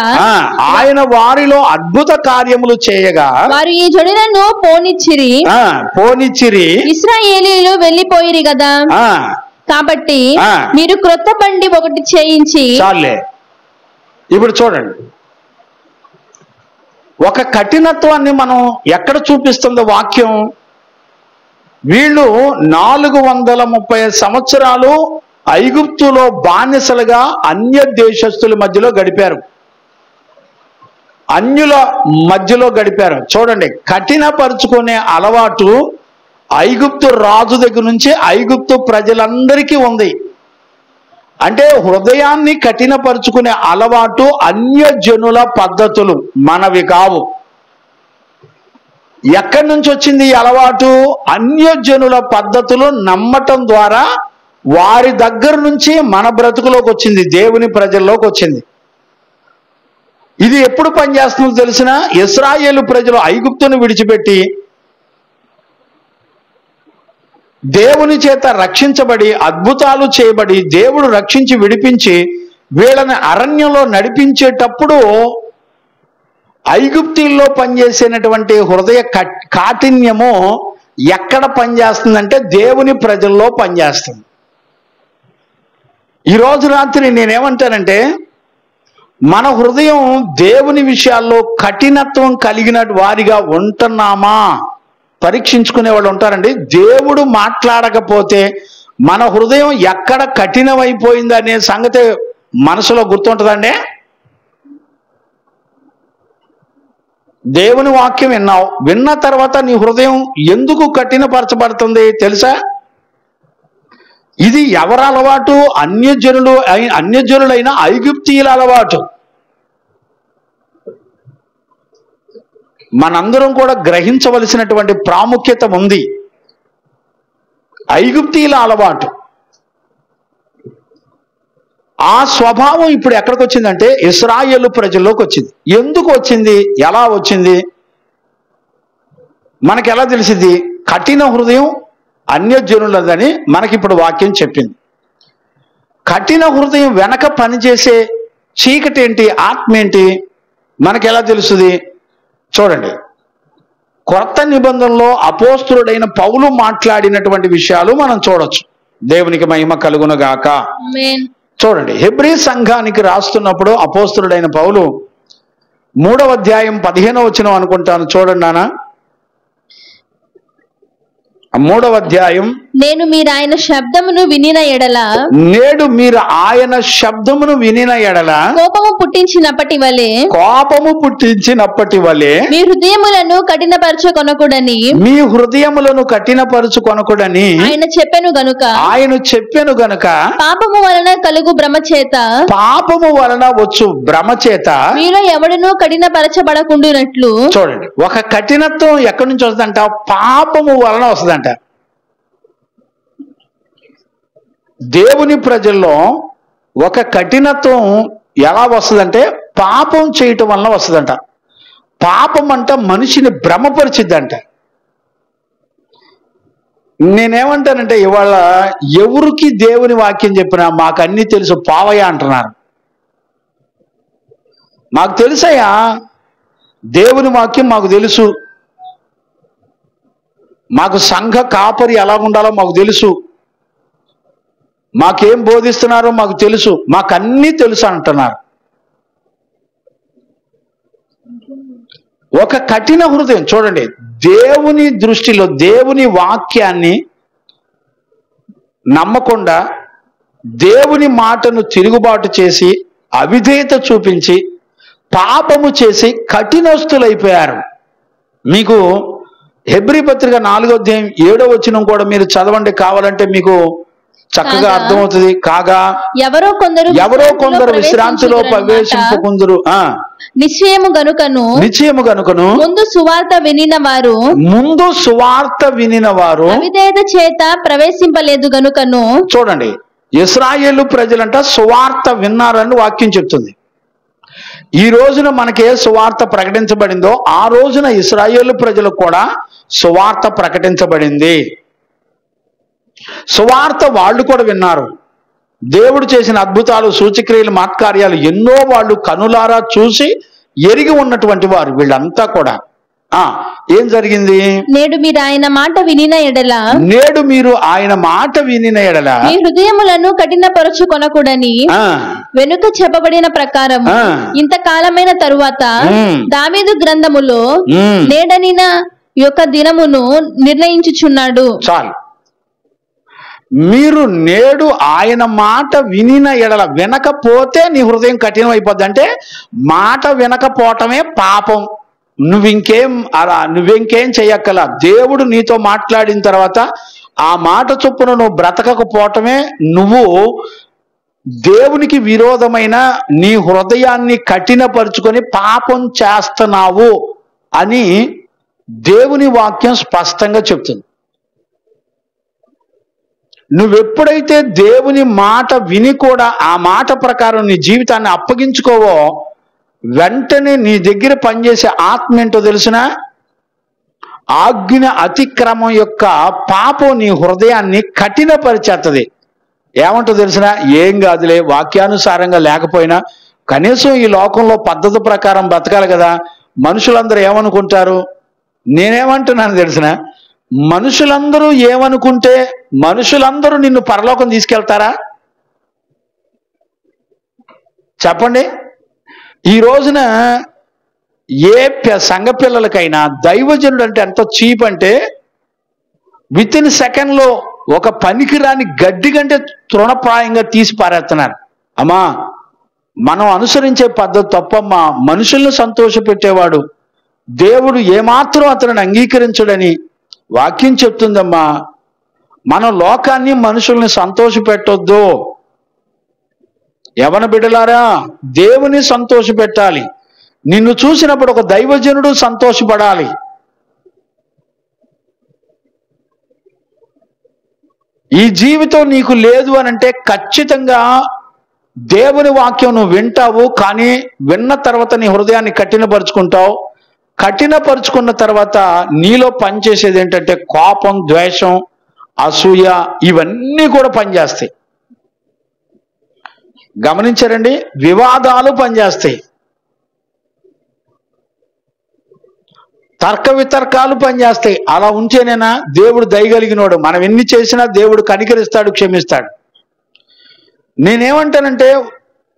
ఆయన వారిలో అద్భుత కార్యములు చేయగా వారు ఈ జనులను పోనిచ్చిరి ఇశ్రాయేలీయులు వెళ్లిపోయిరి కదా. కాబట్టి మీరు క్రొత్త బండి ఒకటి చేయించి. చాలే, ఇప్పుడు చూడండి, ఒక కఠినత్వాన్ని మనం ఎక్కడ చూపిస్తుందో వాక్యం. వీళ్ళు 430 సంవత్సరాలు ఐగుప్తులో బానిసలుగా అన్య దేశస్తుల మధ్యలో గడిపారు, అన్యుల మధ్యలో గడిపారు. చూడండి, కఠినపరుచుకునే అలవాటు ఐగుప్తు రాజు దగ్గర నుంచి ఐగుప్తు ప్రజలందరికీ ఉంది. అంటే హృదయాన్ని కఠినపరుచుకునే అలవాటు అన్యజనుల పద్ధతులు, మనవి కావు. ఎక్కడి నుంచి వచ్చింది ఈ అలవాటు? అన్యజనుల పద్ధతులు నమ్మటం ద్వారా వారి దగ్గర నుంచి మన బ్రతుకులోకి వచ్చింది, దేవుని ప్రజల్లోకి వచ్చింది. ఇది ఎప్పుడు పనిచేస్తుందో తెలిసిన, ఇశ్రాయేలు ప్రజలు ఐగుప్తును విడిచిపెట్టి దేవుని చేత రక్షించబడి అద్భుతాలు చేయబడి దేవుడు రక్షించి విడిపించి వీళ్ళని అరణ్యంలో నడిపించేటప్పుడు ఐగుప్తీల్లో పనిచేసేటువంటి హృదయ కాఠిన్యము ఎక్కడ పనిచేస్తుందంటే దేవుని ప్రజల్లో పనిచేస్తుంది. ఈరోజు రాత్రి నేనేమంటానంటే, మన హృదయం దేవుని విషయాల్లో కఠినత్వం కలిగిన వారిగా ఉంటున్నామా పరీక్షించుకునే వాళ్ళు ఉంటారండి. దేవుడు మాట్లాడకపోతే మన హృదయం ఎక్కడ కఠినమైపోయింది అనే సంగతి మనసులో గుర్తుంటుందండి. దేవుని వాక్యం విన్నావు, విన్న తర్వాత నీ హృదయం ఎందుకు కఠినపరచబడుతుంది తెలుసా? ఇది ఎవరి అలవాటు? అన్యజనులైన ఐగుప్తీయుల అలవాటు. మనందరం కూడా గ్రహించవలసినటువంటి ప్రాముఖ్యత ఉంది. ఐగుప్తీయుల అలవాటు, ఆ స్వభావం ఇప్పుడు ఎక్కడికి వచ్చిందంటే ఇశ్రాయేలు ప్రజల్లోకి వచ్చింది. ఎందుకు వచ్చింది? ఎలా వచ్చింది? మనకి ఎలా తెలిసింది? కఠిన హృదయం అన్యజనులదని మనకిప్పుడు వాక్యం చెప్పింది. కఠిన హృదయం వెనక పనిచేసే చీకటి ఏంటి, ఆత్మ ఏంటి మనకి ఎలా తెలుస్తుంది? చూడండి, కొత్త నిబంధనలో అపోస్తులుడైన పౌలు మాట్లాడినటువంటి విషయాలు మనం చూడొచ్చు. దేవునికి మహిమ కలుగును గాక. చూడండి, హెబ్రీ సంఘానికి రాస్తున్నప్పుడు అపోస్తులుడైన పౌలు 3వ అధ్యాయం 15వ వచనం అనుకుంటాను, చూడండి నాన్న. 3వ అధ్యాయం. నేడు మీరు ఆయన శబ్దమును వినిన ఎడల కోపము పుట్టించినప్పటి వలె మీ హృదయములను కఠినపరచుకొనకుడని ఆయన చెప్పెను గనుక పాపము వలన కలుగు భ్రమ చేత మీలో ఎవడనూ కఠినపరచబడకుండునట్లు. చూడండి, ఒక కఠినత్వం ఎక్కడి నుంచి వస్తుందంట? పాపము వలన వస్తుందంట. దేవుని ప్రజల్లో ఒక కఠినత్వం ఎలా వస్తుందంటే పాపం చేయటం వలన వస్తుందంట. పాపం అంట మనిషిని భ్రమపరిచిద్దంట. నేనేమంటానంటే, ఇవాళ ఎవరికి దేవుని వాక్యం చెప్పినా మాకు అన్ని తెలుసు పావయ్య అంటున్నారు. మాకు తెలుసయ్యా, దేవుని వాక్యం మాకు తెలుసు, మాకు సంఘ కాపరి ఎలా ఉండాలో మాకు తెలుసు, మాకేం బోధిస్తున్నారో మాకు తెలుసు, మాకు అన్నీ తెలుసు అంటున్నారు. ఒక కఠిన హృదయం చూడండి, దేవుని దృష్టిలో దేవుని వాక్యాన్ని నమ్మకుండా దేవుని మాటను తిరుగుబాటు చేసి అవిధేయత చూపించి పాపము చేసి కఠినస్తులైపోయారు. మీకు హెబ్రీ పత్రిక 4వ అధ్యాయం 7వ వచనం కూడా మీరు చదవండి, కావాలంటే మీకు చక్కగా అర్థమవుతుంది. కాగా ఎవరో కొందరు విశ్రాంతిలో ప్రవేశింపకుందురు. నిశ్చయము గనుకను ముందు సువార్త వినిన వారు అవిధేయత చేత ప్రవేశింపలేదు గనుకను. చూడండి, ఇశ్రాయేలు ప్రజలంట సువార్త విన్నారని వాక్యం చెప్తుంది. ఈ రోజున మనకే సువార్త ప్రకటించబడిందో ఆ రోజున ఇశ్రాయేలు ప్రజలకు కూడా సువార్త ప్రకటించబడింది. సువార్త వాళ్ళు కూడా విన్నారు. దేవుడు చేసిన అద్భుతాలు, సూచక్రియలు, మహత్కార్యాలు ఎన్నో వాళ్ళు కనులారా చూసి ఎరిగి ఉన్నటువంటి వారు వీళ్ళంతా కూడా. ఏం జరిగింది? నేడు మీరు ఆయన మాట వినిన ఎడల మీ హృదయములను కఠినపరచుకొనకూడని వెనుక చెప్పబడిన ప్రకారం ఇంతకాలమైన తరువాత దావీదు గ్రంథములో నేడనిన యొక్క దినమును నిర్ణయించుచున్నాడు. చాలు. మీరు నేడు ఆయన మాట వినిన ఎడల, వినకపోతే నీ హృదయం కఠినం అయిపోద్ది. అంటే మాట వినకపోవటమే పాపం. నువ్వింకేం చెయ్యక్కల. దేవుడు నీతో మాట్లాడిన తర్వాత ఆ మాట చొప్పున నువ్వు బ్రతకకపోవటమే నువ్వు దేవునికి విరోధమైన నీ హృదయాన్ని కఠినపరుచుకొని పాపం చేస్తున్నావు అని దేవుని వాక్యం స్పష్టంగా చెప్తుంది. నువ్వెప్పుడైతే దేవుని మాట విని కూడా ఆ మాట ప్రకారం నీ జీవితాన్ని అప్పగించుకోవో, వెంటనే నీ దగ్గర పనిచేసే ఆత్మ ఏంటో తెలిసిన ఆజ్ఞ అతిక్రమం యొక్క పాపం నీ హృదయాన్ని కఠినపరిచేస్తుంది. ఏమంటో తెలిసిన, ఏం కాదులే, వాక్యానుసారంగా లేకపోయినా కనీసం ఈ లోకంలో పద్ధతి ప్రకారం బతకాలి కదా, మనుషులందరూ ఏమనుకుంటారు. నేనేమంటున్నాను తెలిసిన, మనుషులందరూ ఏమనుకుంటే మనుషులందరూ నిన్ను పరలోకం తీసుకెళ్తారా? చెప్పండి. ఈ రోజున ఏ సంఘ పిల్లలకైనా దైవజనుడు అంటే ఎంత చీప్ అంటే, విత్ ఇన్ సెకండ్లో ఒక పనికిరాని గడ్డి కంటే తృణప్రాయంగా తీసి పారేస్తున్నారు. అమ్మా, మనం అనుసరించే పద్ధతి తప్పమ్మా. మనుషులను సంతోషపెట్టేవాడు దేవుడు ఏమాత్రం అతనిని అంగీకరించడని వాక్యం చెప్తుందమ్మా. మనం లోకాన్ని, మనుషుల్ని సంతోషపెట్టొద్దు. యవన బిడ్డలారా, దేవుని సంతోషపెట్టాలి. నిన్ను చూసినప్పుడు ఒక దైవజనుడు సంతోషపడాలి. ఈ జీవితం నీకు లేదు అని అంటే ఖచ్చితంగా దేవుని వాక్యం నువ్వు వింటావు, కానీ విన్న తర్వాత నీ హృదయాన్ని కఠినపరుచుకుంటావు. కఠినపరుచుకున్న తర్వాత నీలో పనిచేసేది ఏంటంటే కోపం, ద్వేషం, అసూయ, ఇవన్నీ కూడా పనిచేస్తాయి. గమనించారండి? వివాదాలు పనిచేస్తాయి, తర్క వితర్కాలు పనిచేస్తాయి. అలా ఉంచేనేనా దేవుడు దయగలిగినోడు. మనం ఎన్ని చేసినా దేవుడు కనికరిస్తాడు, క్షమిస్తాడు. నేనేమంటానంటే,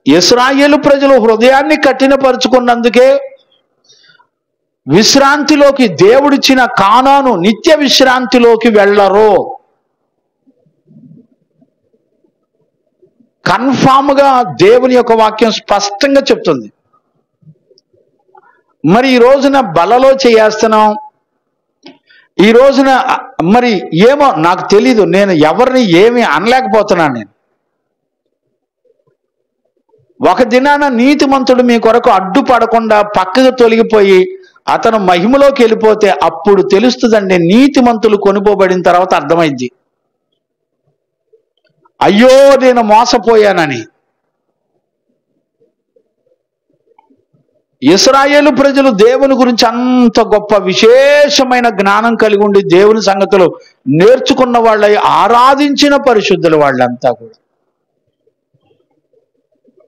ఇశ్రాయేలు ప్రజలు హృదయాన్ని కఠినపరుచుకున్నందుకే విశ్రాంతిలోకి, దేవుడిచ్చిన కానాను నిత్య విశ్రాంతిలోకి వెళ్ళరు. కన్ఫామ్గా దేవుని యొక్క వాక్యం స్పష్టంగా చెప్తుంది. మరి ఈ రోజున బలలో చేస్తున్నాం. ఈ రోజున మరి ఏమో నాకు తెలీదు, నేను ఎవరిని ఏమీ అనలేకపోతున్నాను. నేను ఒక దినాన నీతిమంతుడు మీ కొరకు అడ్డుపడకుండా పక్కకు తొలగిపోయి అతను మహిమలోకి వెళ్ళిపోతే అప్పుడు తెలుస్తుందండి. నీతిమంతులు కొనిపోబడిన తర్వాత అర్థమైంది, అయ్యో నేను మోసపోయానని. ఇశ్రాయేలు ప్రజలు దేవుని గురించి అంత గొప్ప విశేషమైన జ్ఞానం కలిగి ఉండి దేవుని సంగతులు నేర్చుకున్న వాళ్ళై ఆరాధించిన పరిశుద్ధులు వాళ్ళంతా కూడా.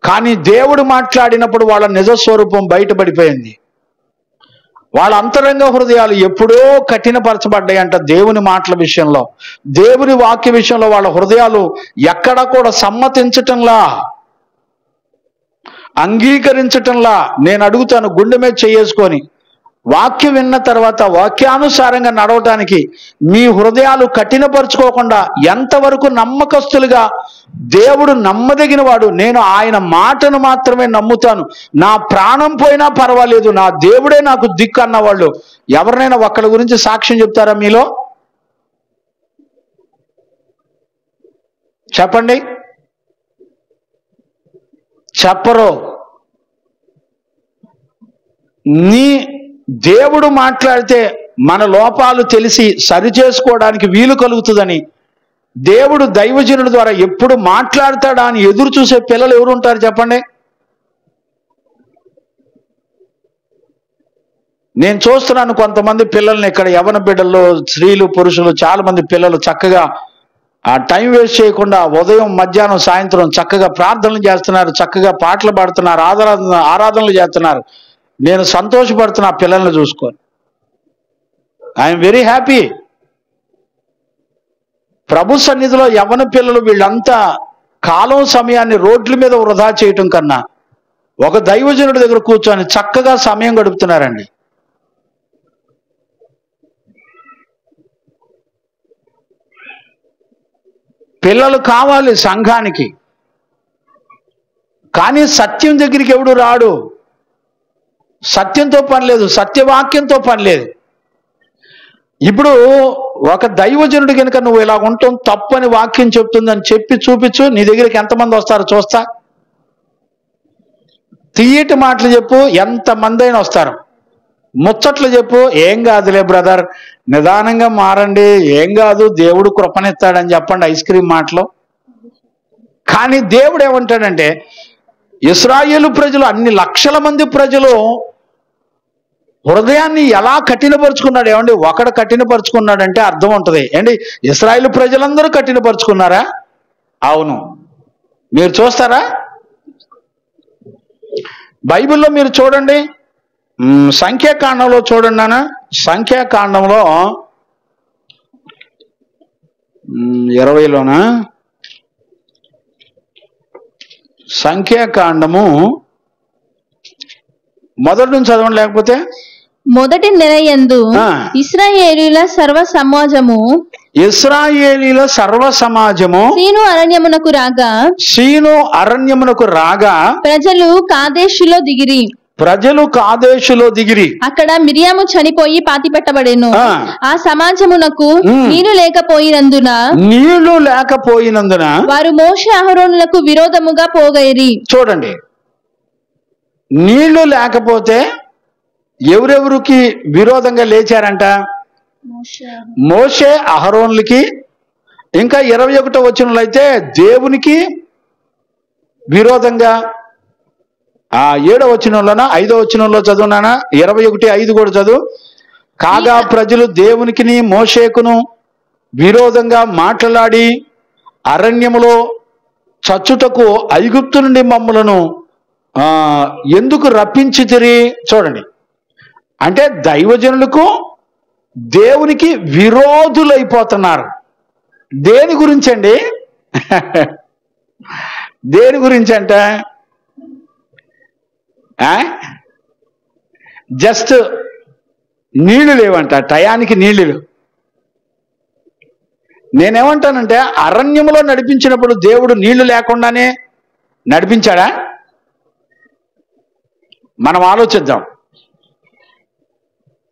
కానీ దేవుడు మాట్లాడినప్పుడు వాళ్ళ నిజస్వరూపం బయటపడిపోయింది. వాళ్ళ అంతరంగ హృదయాలు ఎప్పుడో కఠినపరచబడ్డాయంట. దేవుని మాటల విషయంలో, దేవుని వాక్య విషయంలో వాళ్ళ హృదయాలు ఎక్కడా కూడా సమ్మతించటంలా, అంగీకరించటంలా. నేను అడుగుతాను, గుండె మీద చేసుకొని వాక్యం విన్న తర్వాత వాక్యానుసారంగా నడవటానికి మీ హృదయాలు కఠినపరుచుకోకుండా ఎంతవరకు నమ్మకస్తులుగా, దేవుడు నమ్మదగిన వాడు, నేను ఆయన మాటను మాత్రమే నమ్ముతాను, నా ప్రాణం పోయినా పర్వాలేదు, నా దేవుడే నాకు దిక్కు అన్నవాళ్ళు ఎవరినైనా ఒక్కడి గురించి సాక్ష్యం చెప్తారా మీలో? చెప్పండి. చెప్పరు. నీ దేవుడు మాట్లాడితే మన లోపాలు తెలిసి సరి చేసుకోవడానికి వీలు కలుగుతుందని, దేవుడు దైవజనుల ద్వారా ఎప్పుడు మాట్లాడతాడా అని ఎదురు చూసే పిల్లలు ఎవరు ఉంటారు చెప్పండి? నేను చూస్తున్నాను కొంతమంది పిల్లల్ని ఇక్కడ, యవన బిడ్డల్లో స్త్రీలు, పురుషులు, చాలా మంది పిల్లలు చక్కగా ఆ టైం వేస్ట్ చేయకుండా ఉదయం మధ్యాహ్నం సాయంత్రం చక్కగా ప్రార్థనలు చేస్తున్నారు, చక్కగా పాటలు పాడుతున్నారు, ఆరాధనలు చేస్తున్నారు. నేను సంతోషపడుతున్నా పిల్లల్ని చూసుకొని. I'm very happy. ప్రభు సన్నిధిలో యవ్వన పిల్లలు వీళ్ళంతా కాలం సమయాన్ని రోడ్ల మీద వృధా చేయటం కన్నా ఒక దైవజనుడి దగ్గర కూర్చొని చక్కగా సమయం గడుపుతున్నారండి. పిల్లలు కావాలి సంఘానికి, కానీ సత్యం దగ్గరికి ఎవడు రాడు. సత్యంతో పని లేదు, సత్యవాక్యంతో పని లేదు. ఇప్పుడు ఒక దైవజనుడి కనుక నువ్వు ఇలా ఉంటాం తప్పని వాక్యం చెప్తుందని చెప్పి చూపించు, నీ దగ్గరికి ఎంతమంది వస్తారో చూస్తా. తీయటి మాటలు చెప్పు, ఎంతమంది అయినా వస్తారు. ముచ్చట్లు చెప్పు, ఏం కాదులే బ్రదర్, నిదానంగా మారండి, ఏం కాదు, దేవుడు కృపనిస్తాడని చెప్పండి, ఐస్ క్రీమ్ మాటలు. కానీ దేవుడు ఏమంటాడంటే, ఇశ్రాయేలు ప్రజలు, అన్ని లక్షల మంది ప్రజలు హృదయాన్ని ఎలా కఠినపరుచుకున్నాడు. ఏమండి, ఒకడు కఠినపరుచుకున్నాడంటే అర్థం ఉంటుంది ఏంటి, ఇశ్రాయేలు ప్రజలందరూ కఠినపరుచుకున్నారా? అవును. మీరు చూస్తారా బైబిల్లో? మీరు చూడండి, సంఖ్యాకాండంలో చూడండి నాన్న. సంఖ్యాకాండంలో 20లోనా, సంఖ్యాకాండము మొదటి నుంచి చదవండి, లేకపోతే మొదటి నెలయందు ఇశ్రాయేలీయుల సర్వ సమాజము సీను అరణ్యమునకు రాగా ప్రజలు కాదేశులో దిగిరి. అక్కడ మిరియాము చనిపోయి పాతి పెట్టబడెను. ఆ సమాజమునకు నీళ్లు లేకపోయినందున వారు మోషే అహరోనులకు విరోధముగా పోగైరి. చూడండి, నీళ్లు లేకపోతే ఎవరెవరికి విరోధంగా లేచారంట? మోషే అహరోనులకి. ఇంకా 21వ వచనంలో అయితే దేవునికి విరోధంగా. 7వ వచనంలోనా 5వ వచనంలో చదువునానా? 21:5 కూడా చదువు. కాగా ప్రజలు దేవునికిని మోషేకును విరోధంగా మాట్లాడి అరణ్యములో చచ్చుటకు ఐగుప్తు నుండి మమ్మలను ఎందుకు రప్పించితిరి? చూడండి, అంటే దైవజనులకు దేవునికి విరోధులైపోతున్నారు. దేని గురించి అండి? దేని గురించి అంట? జస్ట్ నీళ్లు లేవంట, టయానికి నీళ్లు లేవు. నేనేమంటానంటే, అరణ్యములో నడిపించినప్పుడు దేవుడు నీళ్లు లేకుండానే నడిపించాడా? మనం ఆలోచిద్దాం.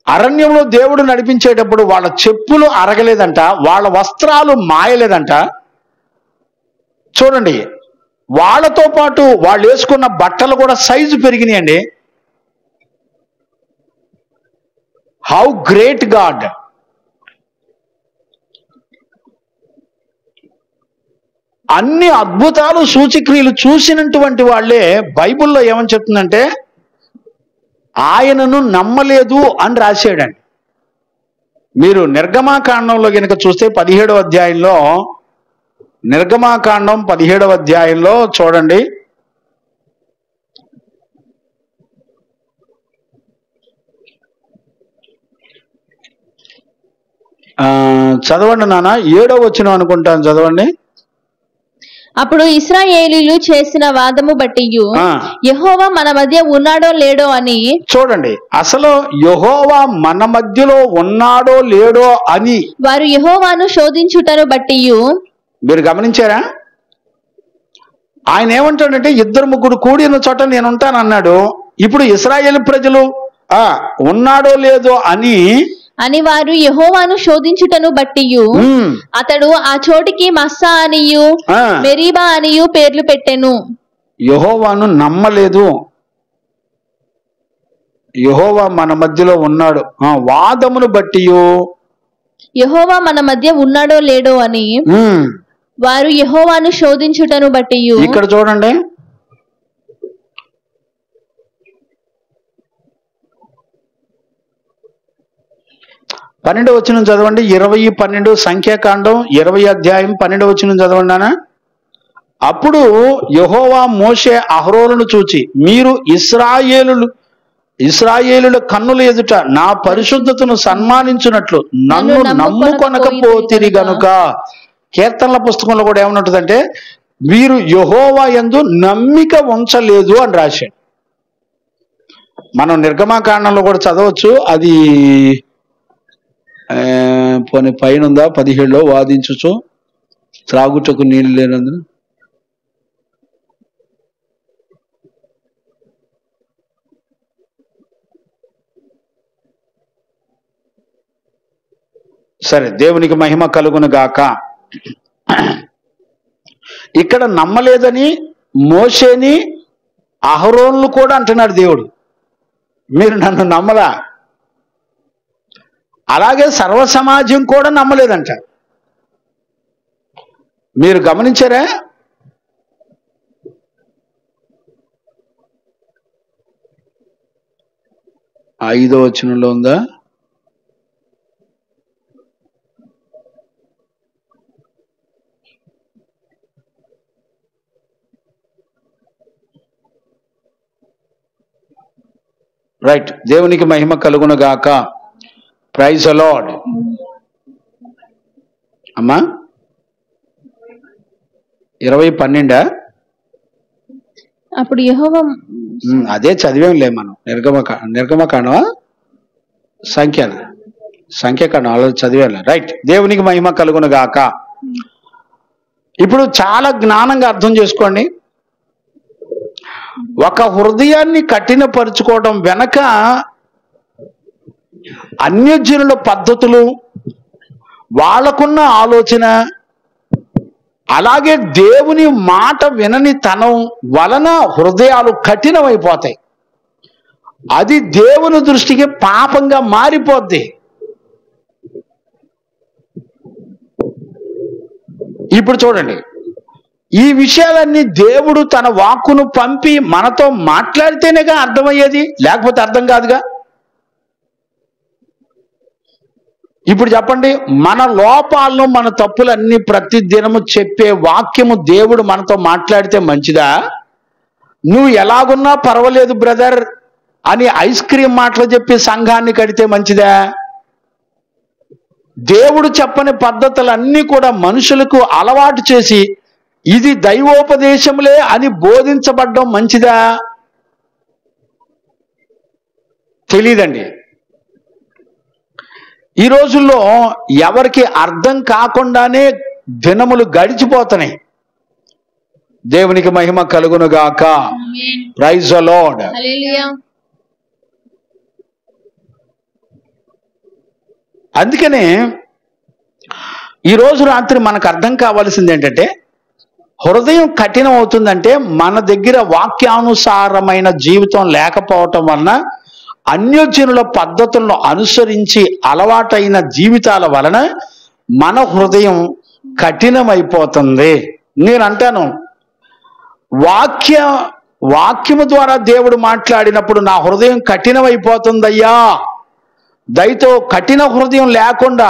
అరణ్యంలో దేవుడు నడిపించేటప్పుడు వాళ్ళ చెప్పులు అరగలేదంట, వాళ్ళ వస్త్రాలు మాయలేదంట. చూడండి, వాళ్ళతో పాటు వాళ్ళు వేసుకున్న బట్టలు కూడా సైజు పెరిగినాయండి. How great God! అన్ని అద్భుతాలు సూచక్రియలు చూసినటువంటి వాళ్ళే బైబిల్లో ఏమని చెప్తుందంటే, ఆయనను నమ్మలేదు అని రాశాడండి. మీరు నిర్గమాకాండంలో కనుక చూస్తే 17వ అధ్యాయంలో, నిర్గమాకాండం 17వ అధ్యాయంలో చూడండి, చదవండి నాన్న. 7వ వచనం అనుకుంటాను, చదవండి. అప్పుడు ఇశ్రాయేలీయులు చేసిన వాదము బట్టి యెహోవా మన మధ్య ఉన్నాడో లేడో అని. చూడండి, అసలు యెహోవా మన మధ్యలో ఉన్నాడో లేడో అని వారు యెహోవాను శోధించుటను బట్టి. మీరు గమనించారా? ఆయన ఏమంటాడంటే, 2-3 కూడిన చోట నేను ఉంటాను అన్నాడు. ఇప్పుడు ఇశ్రాయేలు ప్రజలు ఉన్నాడో లేదో అని వారు యెహోవాను శోధించుటను బట్టి అతడు ఆ చోటికి మస్సా అనియు మెరీబా అనియు పేర్లు పెట్టెను. యెహోవాను నమ్మలేదు. యెహోవా మన మధ్యలో ఉన్నాడు వాదమును బట్టి, యెహోవా మన మధ్య ఉన్నాడో లేడో అని వారు యెహోవాను శోధించుటను బట్టి. ఇక్కడ చూడండి, 12వ వచనం చదవండి. 20:12 సంఖ్యాకాండం 20 అధ్యాయం 12వ వచనం చదవండి నాన్న. అప్పుడు యెహోవా మోషే అహరోనును చూచి, మీరు ఇశ్రాయేలుల కన్నుల ఎదుట నా పరిశుద్ధతను సన్మానించున్నట్లు నన్ను నమ్ముకొనకపోతిరి గనుక. కీర్తనల పుస్తకంలో కూడా ఏమనుంటుందంటే, మీరు యెహోవా యందు నమ్మిక ఉంచలేదు అని రాశాడు. మనం నిర్గమాకాండంలో కూడా చదవచ్చు. అది పోనీ పైన ఉందా? 17లో వాదించుచు త్రాగుటకు నీళ్లు లేనందున. సరే, దేవునికి మహిమ కలుగును గాక. ఇక్కడ నమ్మలేదని మోషేని అహరోనులు కూడా అంటున్నాడు దేవుడు, మీరు నన్ను నమ్మలా. అలాగే సర్వ సమాజం కూడా నమ్మలేదంట. మీరు గమనించారా? ఐదో వచనంలో ఉందా? రైట్, దేవునికి మహిమ కలుగును గాక. Praise the lord. అమ్మా 20:12 అప్పుడు యెహోవా అదే చదివేంలే మనం. నిర్గమకాండమా సంఖ్యాకాండం అలా చదివేలా. రైట్, దేవునికి మహిమ కలుగును గాక. ఇప్పుడు చాలా జ్ఞానంగా అర్థం చేసుకోండి. ఒక హృదయాన్ని కఠినపరుచుకోవడం వెనక అన్యజనుల పద్ధతులు, వాళ్ళకున్న ఆలోచన, అలాగే దేవుని మాట వినని తనం వలన హృదయాలు కఠినమైపోతాయి. అది దేవుని దృష్టికి పాపంగా మారిపోద్ది. ఇప్పుడు చూడండి, ఈ విషయాలన్నీ దేవుడు తన వాక్కును పంపి మనతో మాట్లాడితేనేగా అర్థమయ్యేది, లేకపోతే అర్థం కాదుగా. ఇప్పుడు చెప్పండి, మన లోపాలను మన తప్పులన్నీ ప్రతి దినము చెప్పే వాక్యము దేవుడు మనతో మాట్లాడితే మంచిదా? నువ్వు ఎలాగున్నా పర్వాలేదు బ్రదర్ అని ఐస్ క్రీమ్ మాటలు చెప్పి సంఘాన్ని కడితే మంచిదా? దేవుడు చెప్పని పద్ధతులన్నీ కూడా మనుషులకు అలవాటు చేసి ఇది దైవోపదేశములే అని బోధించబడ్డం మంచిదా? తెలీదండి. ఈ రోజుల్లో ఎవరికి అర్థం కాకుండానే దినములు గడిచిపోతున్నాయి. దేవునికి మహిమ కలుగును గాక. Praise the lord. అందుకనే ఈరోజు రాత్రి మనకు అర్థం కావాల్సింది ఏంటంటే, హృదయం కఠినం అవుతుందంటే మన దగ్గర వాక్యానుసారమైన జీవితం లేకపోవటం వలన, అన్యజనుల పద్ధతులను అనుసరించి అలవాటైన జీవితాల వలన మన హృదయం కఠినమైపోతుంది. నేను అంటాను, వాక్యము ద్వారా దేవుడు మాట్లాడినప్పుడు నా హృదయం కఠినమైపోతుందయ్యా, దయతో కఠిన హృదయం లేకుండా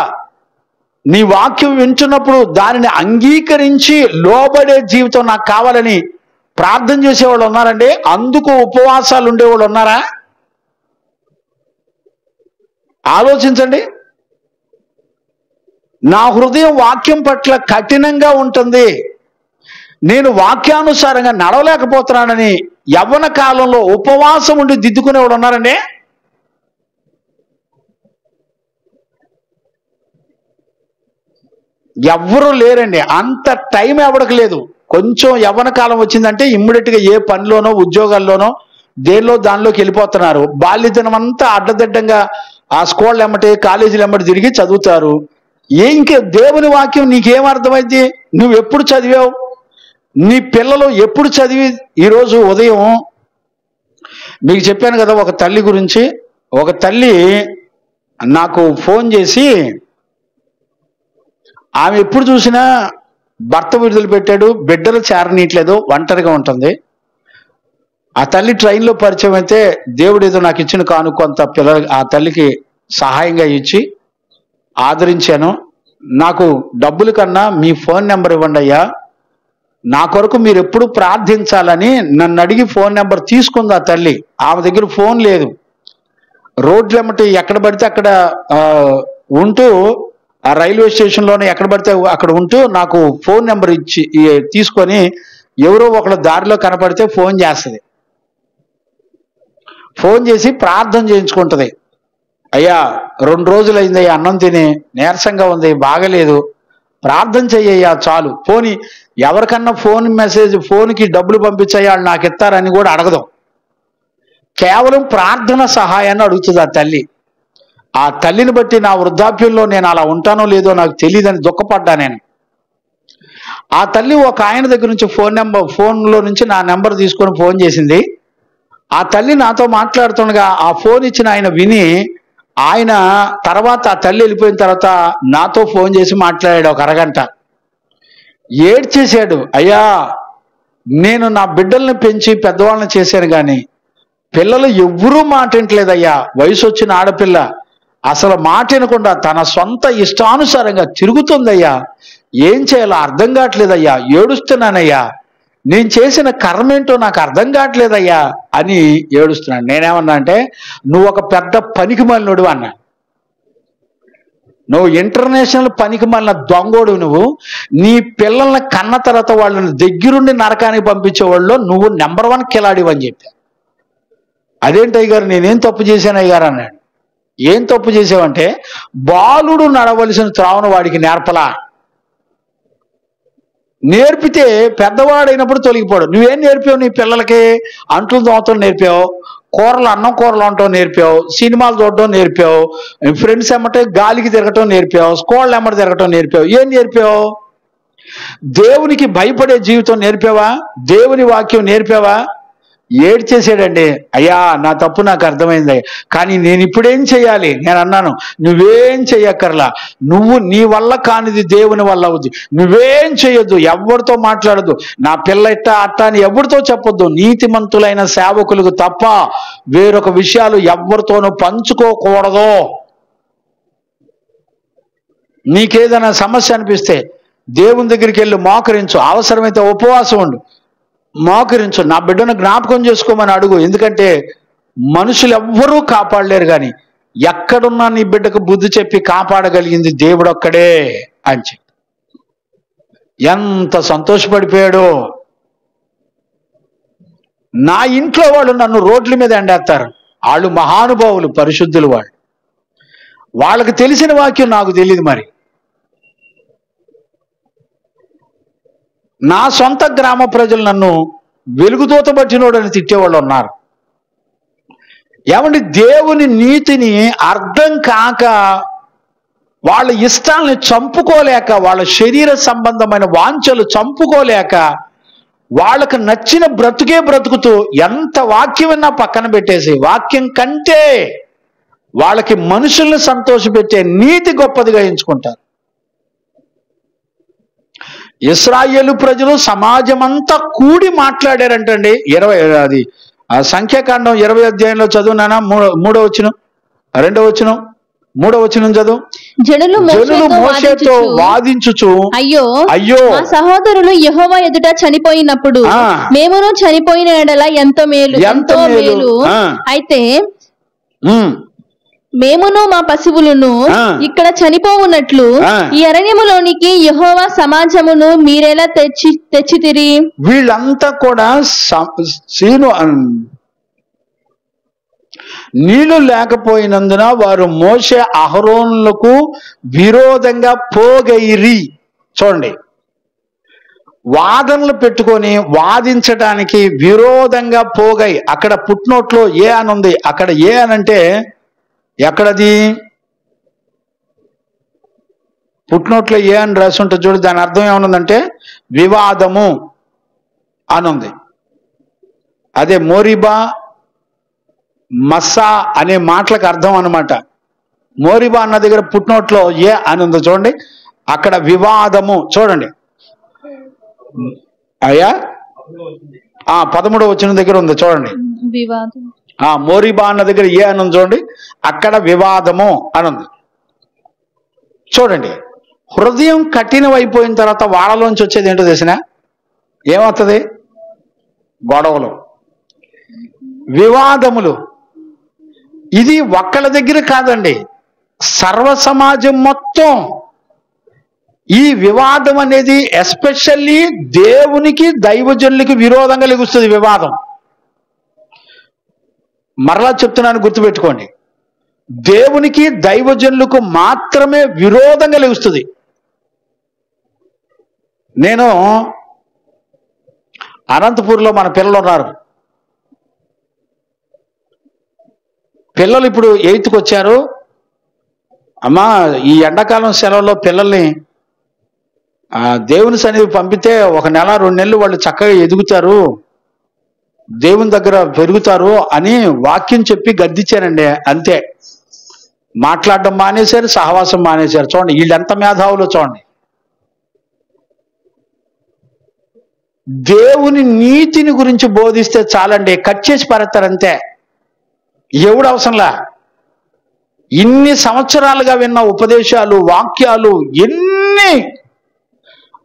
నీ వాక్యం వింటున్నప్పుడు దానిని అంగీకరించి లోబడే జీవితం నాకు కావాలని ప్రార్థన చేసేవాళ్ళు ఉన్నారండి. అందుకు ఉపవాసాలు ఉండేవాళ్ళు ఉన్నారా? ఆలోచించండి. నా హృదయం వాక్యం పట్ల కఠినంగా ఉంటుంది, నేను వాక్యానుసారంగా నడవలేకపోతున్నానని యవ్వన కాలంలో ఉపవాసం ఉండి దిద్దుకునేవాడు ఉన్నారండి. ఎవ్వరూ లేరండి. అంత టైం ఎవరికి లేదు. కొంచెం యవ్వన కాలం వచ్చిందంటే ఇమ్మీడియట్గా ఏ పనిలోనో ఉద్యోగాల్లోనో దేనిలో దానిలోకి వెళ్ళిపోతున్నారు. బాల్యదినం అంతా అడ్డదిడ్డంగా ఆ స్కూళ్ళు ఎమ్మటి కాలేజీలు ఎమ్మటి తిరిగి చదువుతారు. ఇంకే దేవుని వాక్యం నీకేం అర్థమైంది? నువ్వు ఎప్పుడు చదివావు? నీ పిల్లలు ఎప్పుడు చదివి? ఈరోజు ఉదయం మీకు చెప్పాను కదా ఒక తల్లి గురించి. ఒక తల్లి నాకు ఫోన్ చేసి, ఆమె ఎప్పుడు చూసినా భర్త విడుదల పెట్టాడు, బిడ్డలు చేరనీయట్లేదు, ఒంటరిగా ఉంటుంది. ఆ తల్లి ట్రైన్లో పరిచయం అయితే దేవుడు ఏదో నాకు ఇచ్చిన కానుక కొంత ఆ తల్లికి సహాయంగా ఇచ్చి ఆదరించాను. నాకు డబ్బుల కన్నా మీ ఫోన్ నెంబర్ ఇవ్వండి అయ్యా, నా కొరకు మీరు ఎప్పుడు ప్రార్థించాలని నన్ను అడిగి ఫోన్ నెంబర్ తీసుకుంది ఆ తల్లి. ఆమె దగ్గర ఫోన్ లేదు. రోడ్లెమ్మటి ఎక్కడ పడితే అక్కడ ఉంటూ, ఆ రైల్వే స్టేషన్లోనే ఎక్కడ పడితే అక్కడ ఉంటూ నాకు ఫోన్ నెంబర్ ఇచ్చి తీసుకొని ఎవరో ఒకళ్ళ దారిలో కనపడితే ఫోన్ చేస్తుంది. ఫోన్ చేసి ప్రార్థన చేయించుకుంటుంది. అయ్యా 2 రోజులు అయిందయ్యా అన్నం తిని, నీరసంగా ఉంది, బాగలేదు, ప్రార్థన చెయ్యయ్యా చాలు. పోని ఎవరికన్నా ఫోన్కి డబ్బులు పంపించయ్యా వాళ్ళు నాకు ఇస్తారని కూడా అడగదు. కేవలం ప్రార్థన సహాయాన్ని అడుగుతుంది ఆ తల్లి. ఆ తల్లిని బట్టి నా వృద్ధాప్యంలో నేను అలా ఉంటానో లేదో నాకు తెలియదని దుఃఖపడ్డా నేను. ఆ తల్లి ఒక ఆయన దగ్గర నుంచి ఫోన్లో నుంచి నా నెంబర్ తీసుకొని ఫోన్ చేసింది. ఆ తల్లి నాతో మాట్లాడుతుండగా ఆ ఫోన్ ఇచ్చిన ఆయన విని, ఆయన తర్వాత ఆ తల్లి వెళ్ళిపోయిన తర్వాత నాతో ఫోన్ చేసి మాట్లాడాడు 1 అరగంట. ఏడ్చేశాడు. అయ్యా, నేను నా బిడ్డల్ని పెంచి పెద్దవాళ్ళని చేశాను కానీ పిల్లలు ఎవ్వరూ మాట వింటలేదయ్యా. వయసు వచ్చిన ఆడపిల్ల అసలు మాట వినకుండా తన సొంత ఇష్టానుసారంగా తిరుగుతుందయ్యా, ఏం చేయాలో అర్థం కావట్లేదయ్యా, ఏడుస్తున్నానయ్యా, నేను చేసిన కర్మ ఏంటో నాకు అర్థం కావట్లేదయ్యా అని ఏడుస్తున్నాను. నేనేమన్నా అంటే, నువ్వు ఒక పెద్ద పనికిమాలినోడు అన్నా. నువ్వు ఇంటర్నేషనల్ పనికిమాలిన దొంగోడు. నువ్వు నీ పిల్లల్ని కన్న తర్వాత వాళ్ళని దగ్గరుండి నరకానికి పంపించేవాళ్ళు నువ్వు నెంబర్ 1 కిలాడివి అని చెప్పా. అదేంటి అయ్యగారు, నేనేం తప్పు చేశాను అయ్యగారు అన్నాడు. ఏం తప్పు చేసావంటే, బాలుడు నడవలసిన త్రావును వాడికి నేర్పలా. నేర్పితే పెద్దవాడైనప్పుడు తొలగిపోడు. నువ్వేం నేర్పావు నీ పిల్లలకి? అంట్లు తోమటం నేర్పావు, అన్నం కూరలు వండటం నేర్పావు, సినిమాలు చూడటం నేర్పావు, ఫ్రెండ్స్ ఎమ్మటే గాలికి తిరగటం నేర్పావు, స్కూళ్ళు ఎమ్మటి తిరగటం నేర్పావు. ఏం నేర్పావు? దేవునికి భయపడే జీవితం నేర్పావా? దేవుని వాక్యం నేర్పావా? ఏడ్చేసాడండి. అయ్యా, నా తప్పు నాకు అర్థమైంది, కానీ నేను ఇప్పుడేం చెయ్యాలి? నేను అన్నాను, నువ్వేం చెయ్యక్కర్లా, నువ్వు నీ వల్ల కానిది దేవుని వల్ల అవుద్ది, నువ్వేం చెయ్యొద్దు, ఎవరితో మాట్లాడద్దు, నా పిల్ల ఇట్టా అట్టా అని ఎవరితో చెప్పొద్దు, నీతిమంతులైన సేవకులకు తప్ప వేరొక విషయాలు ఎవరితోనూ పంచుకోకూడదు. నీకేదైనా సమస్య అనిపిస్తే దేవుని దగ్గరికి వెళ్ళి మోకరించు, అవసరమైతే ఉపవాసం ఉండు, మోకరించు, నా బిడ్డను జ్ఞాపకం చేసుకోమని అడుగు. ఎందుకంటే మనుషులు ఎవ్వరూ కాపాడలేరు, కానీ ఎక్కడున్నా నీ బిడ్డకు బుద్ధి చెప్పి కాపాడగలిగింది దేవుడు ఒక్కడే అని చెప్పి ఎంత సంతోషపడిపోయాడో. నా ఇంట్లో వాళ్ళు నన్ను రోడ్ల మీద ఎండేస్తారు. వాళ్ళు మహానుభావులు, పరిశుద్ధులు, వాళ్ళకి తెలిసిన వాక్యం నాకు తెలియదు. మరి నా సొంత గ్రామ ప్రజలు నన్ను వెలుగుదూత పట్టినోడని తిట్టేవాళ్ళు ఉన్నారు. ఏమండి, దేవుని నీతిని అర్థం కాక వాళ్ళ ఇష్టాలని చంపుకోలేక, వాళ్ళ శరీర సంబంధమైన వాంఛలు చంపుకోలేక, వాళ్ళకు నచ్చిన బ్రతుకే బ్రతుకుతూ ఎంత వాక్యం విన్నా పక్కన పెట్టేసి, వాక్యం కంటే వాళ్ళకి మనుషుల్ని సంతోషపెట్టే నీతి గొప్పదిగా ఎంచుకుంటారు. ఇశ్రాయేలు ప్రజలు సమాజం అంతా కూడి మాట్లాడారంటండి. 20 సంఖ్యాకాండం 20 అధ్యాయంలో చదువునానా, 3వ వచనం 2వ వచనం 3వ వచనం చదువు. జనులు మోషేతో వాదించుచు, అయ్యో మా సహోదరులు యెహోవా ఎదుట చనిపోయినప్పుడు మేమును చనిపోయిన ఎడల ఎంతో మేలు. అయితే మేమును మా పశువులను ఇక్కడ చనిపోవునట్లు ఈ అరణ్యములోనికి యెహోవా సమాజమును మీరెలా తెచ్చితిరి? వీళ్ళంతా కూడా నీళ్లు లేకపోయినందున వారు మోషే అహరోనులకు విరోధంగా పోగైరి. చూడండి, వాదనలు పెట్టుకొని వాదించడానికి విరోధంగా పోగై. అక్కడ పుట్నోట్లో ఏ అని ఉంది, అక్కడ ఏ అనంటే ఎక్కడది? పుట్నోట్లో ఏ అని రాసి ఉంటుంది చూడు, దాని అర్థం ఏమనుందంటే వివాదము అని ఉంది. అదే మోరిబా మస్సా అనే మాటలకు అర్థం అన్నమాట. మోరిబా అన్న దగ్గర పుట్నోట్లో ఏ అని ఉంది చూడండి, అక్కడ వివాదము. చూడండి అయ్యా, 13వ వచనం దగ్గర ఉంది చూడండి, వివాదం. మోరిబా అన్న దగ్గర ఏ అని ఉంది చూడండి, అక్కడ వివాదము అని ఉంది. చూడండి, హృదయం కఠినం అయిపోయిన తర్వాత వాళ్ళలోంచి వచ్చేది ఏంటో తెలిసిన ఏమవుతుంది? గొడవలు, వివాదములు. ఇది ఒక్కళ్ళ దగ్గర కాదండి, సర్వ సమాజం మొత్తం ఈ వివాదం అనేది ఎస్పెషల్లీ దేవునికి దైవజనులకి విరోధంగా లెగుస్తుంది వివాదం. మరలా చెప్తున్నాను, గుర్తుపెట్టుకోండి, దేవునికి దైవజనులకు మాత్రమే విరోధంగా లెగుస్తుంది. నేను అనంతపూర్లో మన పిల్లలు ఉన్నారు. పిల్లలు ఇప్పుడు 8th వచ్చారు. అమ్మా, ఈ ఎండాకాలం సెలవుల్లో పిల్లల్ని దేవుని సన్నిధి పంపితే 1 నెల 2 నెలలు వాళ్ళు చక్కగా ఎదుగుతారు, దేవుని దగ్గర పెరుగుతారు అని వాక్యం చెప్పి గద్దించానండి. అంతే, మాట్లాడడం మానేశారు, సహవాసం మానేశారు. చూడండి వీళ్ళు ఎంత మేధావులు చూడండి. దేవుని నీతిని గురించి బోధిస్తే చాలండి, కట్ చేసి పారేస్తారు అంతే. ఎవడు అవసరంలా. ఇన్ని సంవత్సరాలుగా విన్న ఉపదేశాలు, వాక్యాలు ఎన్ని,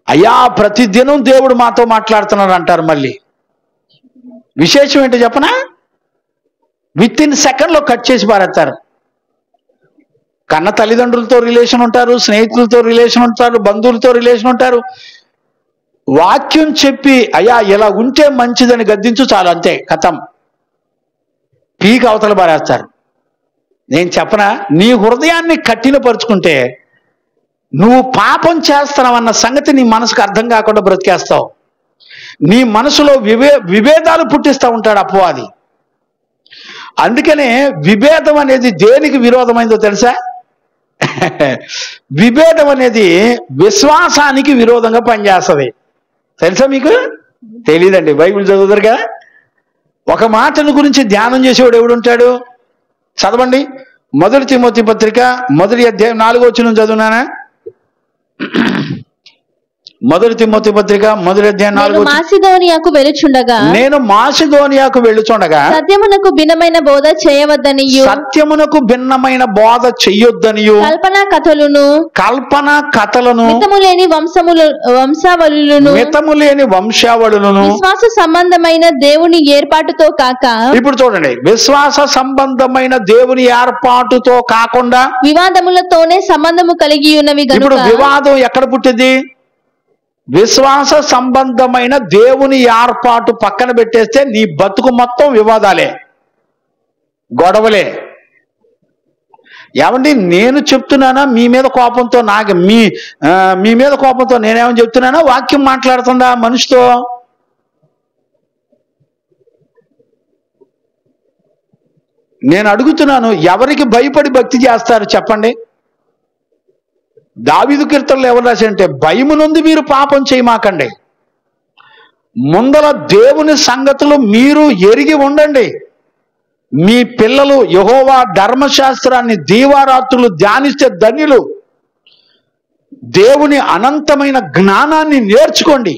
అయ్యా ప్రతిదినం దేవుడు మాతో మాట్లాడుతున్నాడు అంటారు. మళ్ళీ విశేషం ఏంటో చెప్పనా? విత్-ఇన్ సెకండ్లో కట్ చేసి పారేస్తారు. కన్న తల్లిదండ్రులతో రిలేషన్ ఉంటారు, స్నేహితులతో రిలేషన్ ఉంటారు, బంధువులతో రిలేషన్ ఉంటారు. వాక్యం చెప్పి అయ్యా ఇలా ఉంటే మంచిదని గద్దించు చాలు, అంతే, కథం, పీక అవతల పారేస్తారు. నేను చెప్పనా, నీ హృదయాన్ని కఠినపరుచుకుంటే నువ్వు పాపం చేస్తున్నావన్న సంగతి నీ మనసుకు అర్థం కాకుండా బ్రతికేస్తావు. నీ మనసులో విభేదాలు పుట్టిస్తూ ఉంటాడు అపవాది. అందుకనే విభేదం అనేది దేనికి విరోధమైందో తెలుసా? విభేదం అనేది విశ్వాసానికి విరోధంగా పనిచేస్తుంది. తెలుసా మీకు? తెలీదండి, బైబిల్ చదువుతారు కదా. ఒక మాటను గురించి ధ్యానం చేసేవాడు ఎవడుంటాడు? చదవండి, 1 తిమోతి పత్రిక 1వ అధ్యాయం 4వ వచనం చదువునానా? 1 తిమోతి పత్రిక 1వ అధ్యాయం 4వ వచనం. మాసిదోనియాకు వెలుచుండగా, నేను మాసిదోనియాకు వెళ్ళుచుండగా సత్యమునకు భిన్నమైన బోధ చేయవద్దనియు, సత్యమునకు భిన్నమైన బోధ చెయ్యొద్దనియు, కల్పన కథలను మితము లేని వంశావళులను విశ్వాస సంబంధమైన దేవుని ఏర్పాటుతో కాక, ఇప్పుడు చూడండి, విశ్వాస సంబంధమైన దేవుని ఏర్పాటుతో కాకుండా వివాదములతోనే సంబంధము కలిగి ఉన్నవి గనుక. ఇప్పుడు వివాదం ఎక్కడ పుట్టింది? విశ్వాస సంబంధమైన దేవుని ఏర్పాటు పక్కన పెట్టేస్తే నీ బతుకు మొత్తం వివాదాలే, గొడవలే. ఏమండి, నేను చెప్తున్నానా మీ మీద కోపంతో? మీ మీద కోపంతో నేనేమని చెప్తున్నానా? వాక్యం మాట్లాడుతుందా మనిషితో? నేను అడుగుతున్నాను, ఎవరికి భయపడి భక్తి చేస్తారు చెప్పండి? దావీదు కీర్తనలు ఎవరు రాశారంటే, భయము నుండి మీరు పాపం చేయమాకండి, ముందల దేవుని సంగతులు మీరు ఎరిగి ఉండండి, మీ పిల్లలు యెహోవా ధర్మశాస్త్రాన్ని దీవారాత్రులు ధ్యానిస్తే ధన్యులు, దేవుని అనంతమైన జ్ఞానాన్ని నేర్చుకోండి.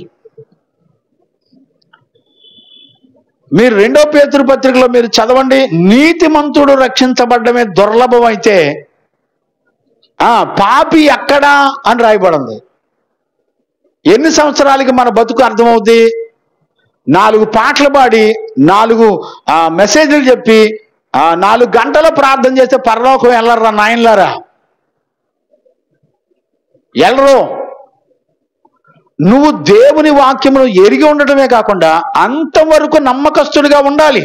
మీరు 2వ పేతురు పత్రికలో మీరు చదవండి, నీతిమంతుడు రక్షించబడ్డమే దుర్లభం అయితే పాపి ఎక్కడా అని రాయబడింది. ఎన్ని సంవత్సరాలకి మన బతుకు అర్థమవుద్ది? 4 పాటలు పాడి, 4 మెసేజ్లు చెప్పి, 4 గంటలు ప్రార్థన చేస్తే పరలోకం వెళ్ళరా నాయనలారా? వెళ్ళరు. నువ్వు దేవుని వాక్యమును ఎరిగి ఉండటమే కాకుండా అంతవరకు నమ్మకస్తుడిగా ఉండాలి.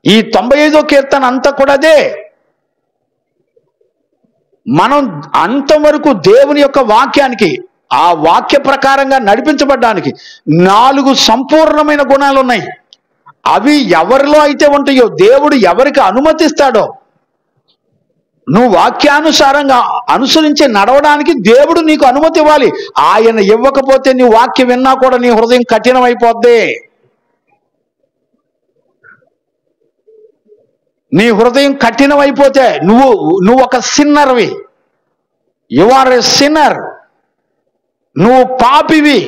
ఈ 95వ కీర్తన అంతా కూడా అదే. మనం అంతవరకు దేవుని యొక్క వాక్యానికి, ఆ వాక్య ప్రకారంగా నడిపించబడ్డానికి 4 సంపూర్ణమైన గుణాలు ఉన్నాయి. అవి ఎవరిలో అయితే ఉంటాయో, దేవుడు ఎవరికి అనుమతిస్తాడో, నువ్వు వాక్యానుసారంగా అనుసరించి నడవడానికి దేవుడు నీకు అనుమతి ఇవ్వాలి. ఆయన ఇవ్వకపోతే నీ వాక్యం విన్నా కూడా నీ హృదయం కఠినమైపోద్ది. నీ హృదయం కఠినమైపోతే నువ్వు ఒక సిన్నర్వి. You are a sinner. నువ్వు పాపివి.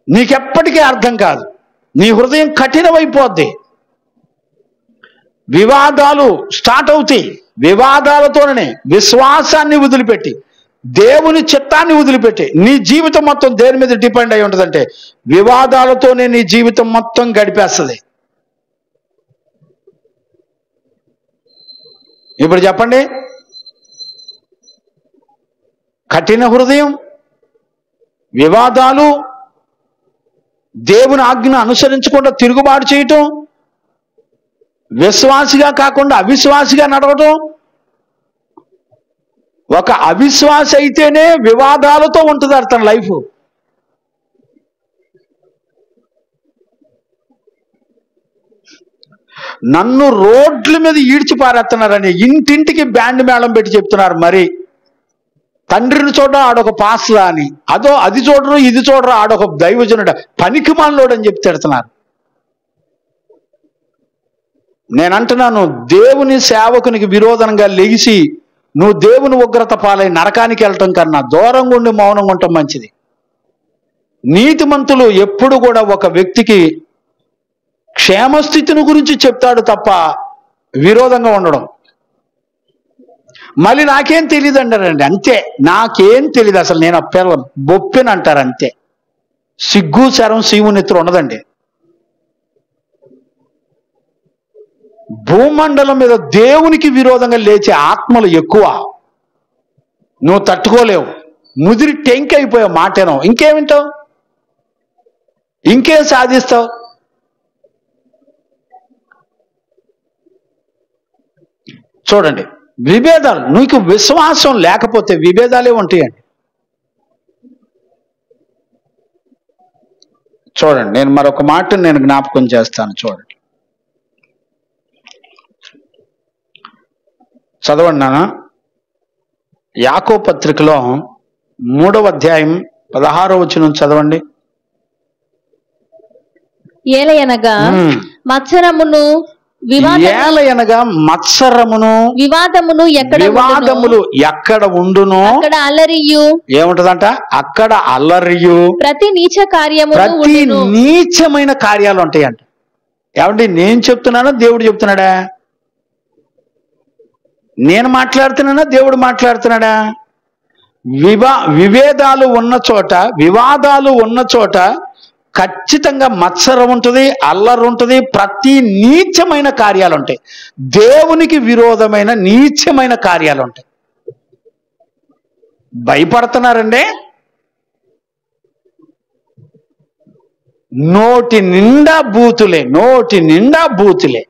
నీకెప్పటికీ అర్థం కాదు. నీ హృదయం కఠినమైపోద్ది. వివాదాలు స్టార్ట్ అవుతాయి, వివాదాలతోనే విశ్వాసాన్ని వదిలిపెట్టి దేవుని చిత్తాన్ని వదిలిపెట్టి నీ జీవితం మొత్తం దేని మీద డిపెండ్ అయి ఉంటుందంటే వివాదాలతోనే నీ జీవితం మొత్తం గడిపేస్తుంది. ఇప్పుడు చెప్పండి, కఠిన హృదయం, వివాదాలు, దేవుని ఆజ్ఞను అనుసరించకుండా తిరుగుబాటు చేయటం, విశ్వాసిగా కాకుండా అవిశ్వాసిగా నడవటం. ఒక అవిశ్వాసి అయితేనే వివాదాలతో ఉంటుంది తన లైఫ్. నన్ను రోడ్ల మీద ఈడ్చి పారేస్తున్నారని ఇంటింటికి బ్యాండ్ మేళం పెట్టి చెప్తున్నారు. మరి తండ్రిని చూడడం ఆడొక పాస్లా అని, అది చూడరు ఇది చూడరు ఆడొక దైవజనుడ పనికి మాలోడు అని చెప్పి తిడుతున్నారు. నేనంటున్నాను, దేవుని సేవకునికి విరోధంగా లెగిసి నువ్వు దేవుని ఉగ్రత పాలై నరకానికి వెళ్ళటం కన్నా దూరంగా ఉండి మౌనంగా ఉండటం మంచిది. నీతిమంతులు ఎప్పుడు కూడా ఒక వ్యక్తికి క్షేమస్థితిని గురించి చెప్తాడు తప్ప విరోధంగా ఉండడం. మళ్ళీ నాకేం తెలియదు అంటారండి, అంతే. నాకేం తెలియదు అసలు, నేను పిల్ల బొప్పిని అంటారు అంతే. సిగ్గు శరం శివునెత్తురు ఉండదండి. భూమండలం మీద దేవునికి విరోధంగా లేచే ఆత్మలు ఎక్కువ. నువ్వు తట్టుకోలేవు, ముదిరి టెంక్ అయిపోయావు. మాటేనో ఇంకేమింటావు, ఇంకేం సాధిస్తావు? చూడండి, విభేదాలు. నీకు విశ్వాసం లేకపోతే విభేదాలే ఉంటాయండి. చూడండి, నేను మరొక మాటను నేను జ్ఞాపకం చేస్తాను. చూడండి, చదవండి నాన్న. యాకోబు పత్రికలో 3వ అధ్యాయం 16వ వచనం చదవండి. ఏలయనగా మత్సరమును వివాదమును ఎక్కడ ఉండును అక్కడ అల్లరియు ఏముంటదంట? అక్కడ అల్లరియు ప్రతి నీచమైన కార్యాలు ఉంటాయంట. ఏమండి, నేను చెప్తున్నానా దేవుడు చెప్తున్నాడా? నేను మాట్లాడుతున్నానా దేవుడు మాట్లాడుతున్నాడా? విభేదాలు ఉన్న చోట, వివాదాలు ఉన్న చోట ఖచ్చితంగా మత్సరం ఉంటుంది, అల్లరి ఉంటుంది, ప్రతి నీచమైన కార్యాలు ఉంటాయి. దేవునికి విరోధమైన నీచమైన కార్యాలు ఉంటాయి. భయపడుతున్నారండి? నోటి నిండా బూతులే, నోటి నిండా బూతులే.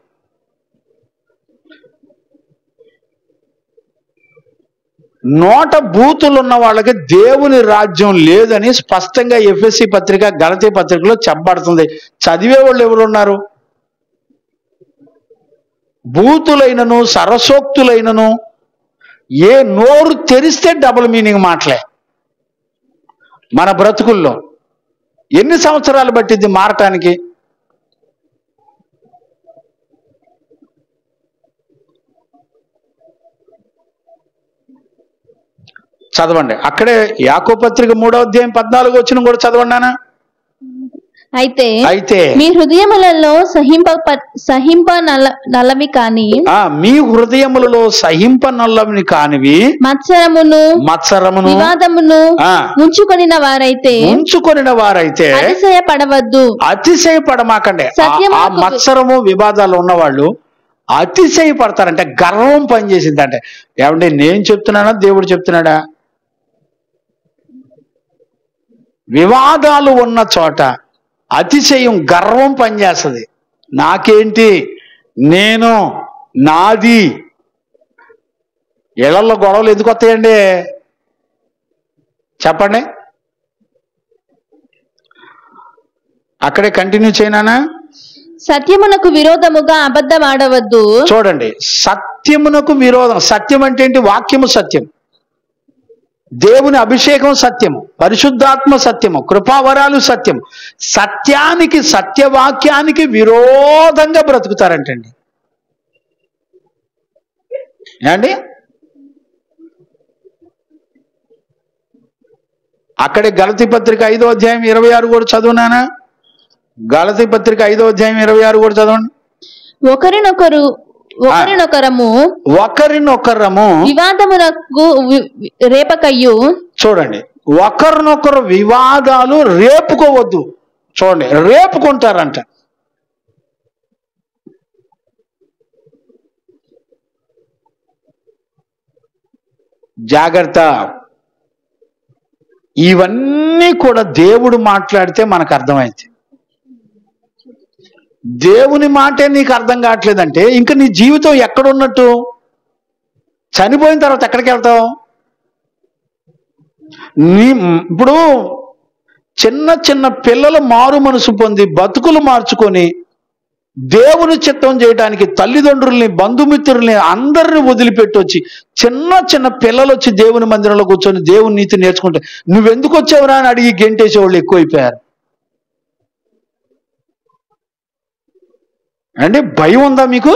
నోట బూతులు ఉన్న వాళ్ళకి దేవుని రాజ్యం లేదని స్పష్టంగా ఎఫ్ఎస్సి పత్రిక, గలతీ పత్రికలో చెప్పబడుతుంది. చదివే వాళ్ళు ఎవరున్నారు? బూతులైనను సరసోక్తులైనను ఏ నోరు తెరిస్తే డబుల్ మీనింగ్ మాటలే. మన బ్రతుకుల్లో ఎన్ని సంవత్సరాలు పట్టింది మారటానికి? చదవండి, అక్కడే యాకోబు పత్రిక 3వ అధ్యాయం 14వ వచనం కూడా చదవండి నాన్న. అయితే మీ హృదయములలో సహింపనల్లవి కాని, మీ హృదయములలో సహింపనల్లవి కానివి మత్సరమును వివాదమును ఉంచుకొనిన వారైతే అతిశయపడమాకండి. ఆ మత్సరము వివాదాలు ఉన్నవాళ్ళు అతిశయపడతారంటే గర్వం పనిచేసిందంటే. ఏమంటే నేను చెప్తున్నానా దేవుడు చెప్తున్నాడా? వివాదాలు ఉన్న చోట అతిశయం, గర్వం పనిచేస్తుంది. నాకేంటి, నేను, నాది. ఇళ్లలో గొడవలు ఎందుకు వస్తాయండి చెప్పండి? అక్కడే కంటిన్యూ చేయనా? సత్యమునకు విరోధముగా అబద్ధం ఆడవద్దు. చూడండి, సత్యమునకు విరోధం. సత్యం అంటే ఏంటి? వాక్యము సత్యం, దేవుని అభిషేకం సత్యము, పరిశుద్ధాత్మ సత్యము, కృపావరాలు సత్యము. సత్యానికి, సత్యవాక్యానికి విరోధంగా బ్రతుకుతారంటండి. ఏమండి? అక్కడే గలతీ పత్రిక 5వ అధ్యాయం 26 కూడా చదువునానా? గలతీ పత్రిక 5వ అధ్యాయం 26 కూడా చదవండి. ఒకరినొకరము వివాదమునకు రేపకయ్యు. చూడండి, ఒకరినొకరు వివాదాలు రేపుకోవద్దు. చూడండి, రేపుకుంటారంట. జాగ్రత్త. ఇవన్నీ కూడా దేవుడు మాట్లాడితే మనకు అర్థమైంది. దేవుని మాటే నీకు అర్థం కావట్లేదంటే ఇంకా నీ జీవితం ఎక్కడున్నట్టు? చనిపోయిన తర్వాత ఎక్కడికి వెళ్తావు? ఇప్పుడు చిన్న చిన్న పిల్లలు మారు మనసు పొంది బతుకులు మార్చుకొని దేవుని చిత్తం చేయడానికి తల్లిదండ్రుల్ని, బంధుమిత్రుల్ని అందరిని వదిలిపెట్టి వచ్చి చిన్న చిన్న పిల్లలు వచ్చి దేవుని మందిరంలో కూర్చొని దేవుని నీతి నేర్చుకుంటే నువ్వెందుకు వచ్చావురా అని అడిగి గెంటేసేవాళ్ళు ఎక్కువైపోయారు. అంటే భయం ఉందా మీకు?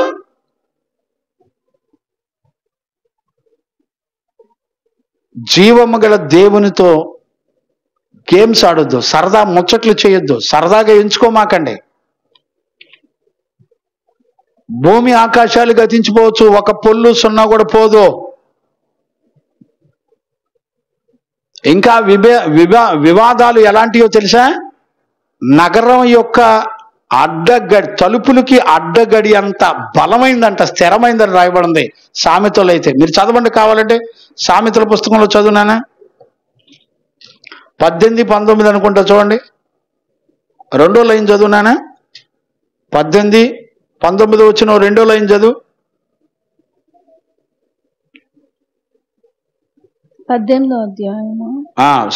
జీవము గల దేవునితో గేమ్స్ ఆడొద్దు, సరదా ముచ్చట్లు చేయొద్దు, సరదాగా ఎంచుకోమాకండి. భూమి ఆకాశాలు గతించిపోవచ్చు, ఒక పొల్లు సున్నా కూడా పోదు. ఇంకా వివాదాలు ఎలాంటివో తెలుసా? నగరం యొక్క అడ్డగడి, తలుపులకి అడ్డగడి అంత బలమైందంట, స్థిరమైందని రాయబడింది సామెతలు. అయితే మీరు చదవండి కావాలంటే, సామెతల పుస్తకంలో చదువునానా 18-19 అనుకుంటా, చూడండి 2వ లైన్ చదువునానా. 18-19 వచ్చిన 2వ లైన్ చదువు. 18వ అధ్యాయము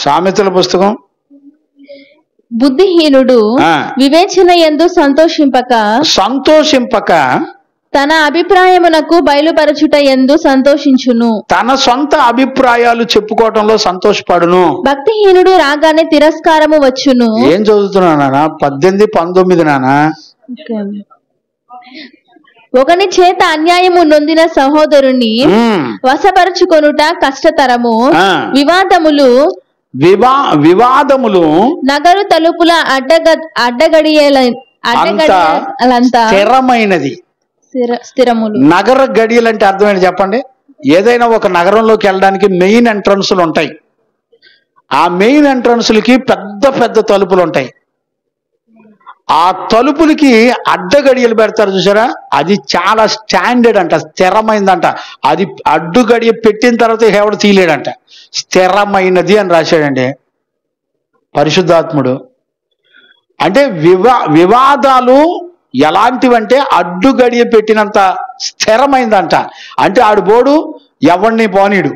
సామెతల పుస్తకం. బుద్ధిహీనుడు వివేచన యందు సంతోషింపక తన అభిప్రాయమునకు బయలుపరచుట యందు సంతోషించును. తన సొంత అభిప్రాయాలు చెప్పుకోవటంలో సంతోషపడును. భక్తిహీనుడు రాగానే తిరస్కారము వచ్చును. ఏం చదువుతున్నా నాన్న? 18-19 నాన్న. ఒకని చేత అన్యాయము నొందిన సహోదరుని వశపరచుకొనుట కష్టతరము. వివాదములు నగరు తలుపుల అడ్డగడియలంతా స్థిరములు. నగర గడియలు అంటే అర్థమైంది చెప్పండి. ఏదైనా ఒక నగరంలోకి వెళ్ళడానికి మెయిన్ ఎంట్రన్స్లు ఉంటాయి. ఆ మెయిన్ ఎంట్రన్స్లకి పెద్ద పెద్ద తలుపులు ఉంటాయి. ఆ తలుపులకి అడ్డగడియలు పెడతారు చూసారా, అది చాలా స్టాండర్డ్ అంట, స్థిరమైందంట. అది అడ్డు గడియ పెట్టిన తర్వాత ఎవడు తీయలేడంట. స్థిరమైనది అని రాశాడండి పరిశుద్ధాత్ముడు. అంటే వివాదాలు ఎలాంటివంటే అడ్డు గడియ పెట్టినంత స్థిరమైందంట. అంటే ఆడు బోడు ఎవరిని పోనీడు,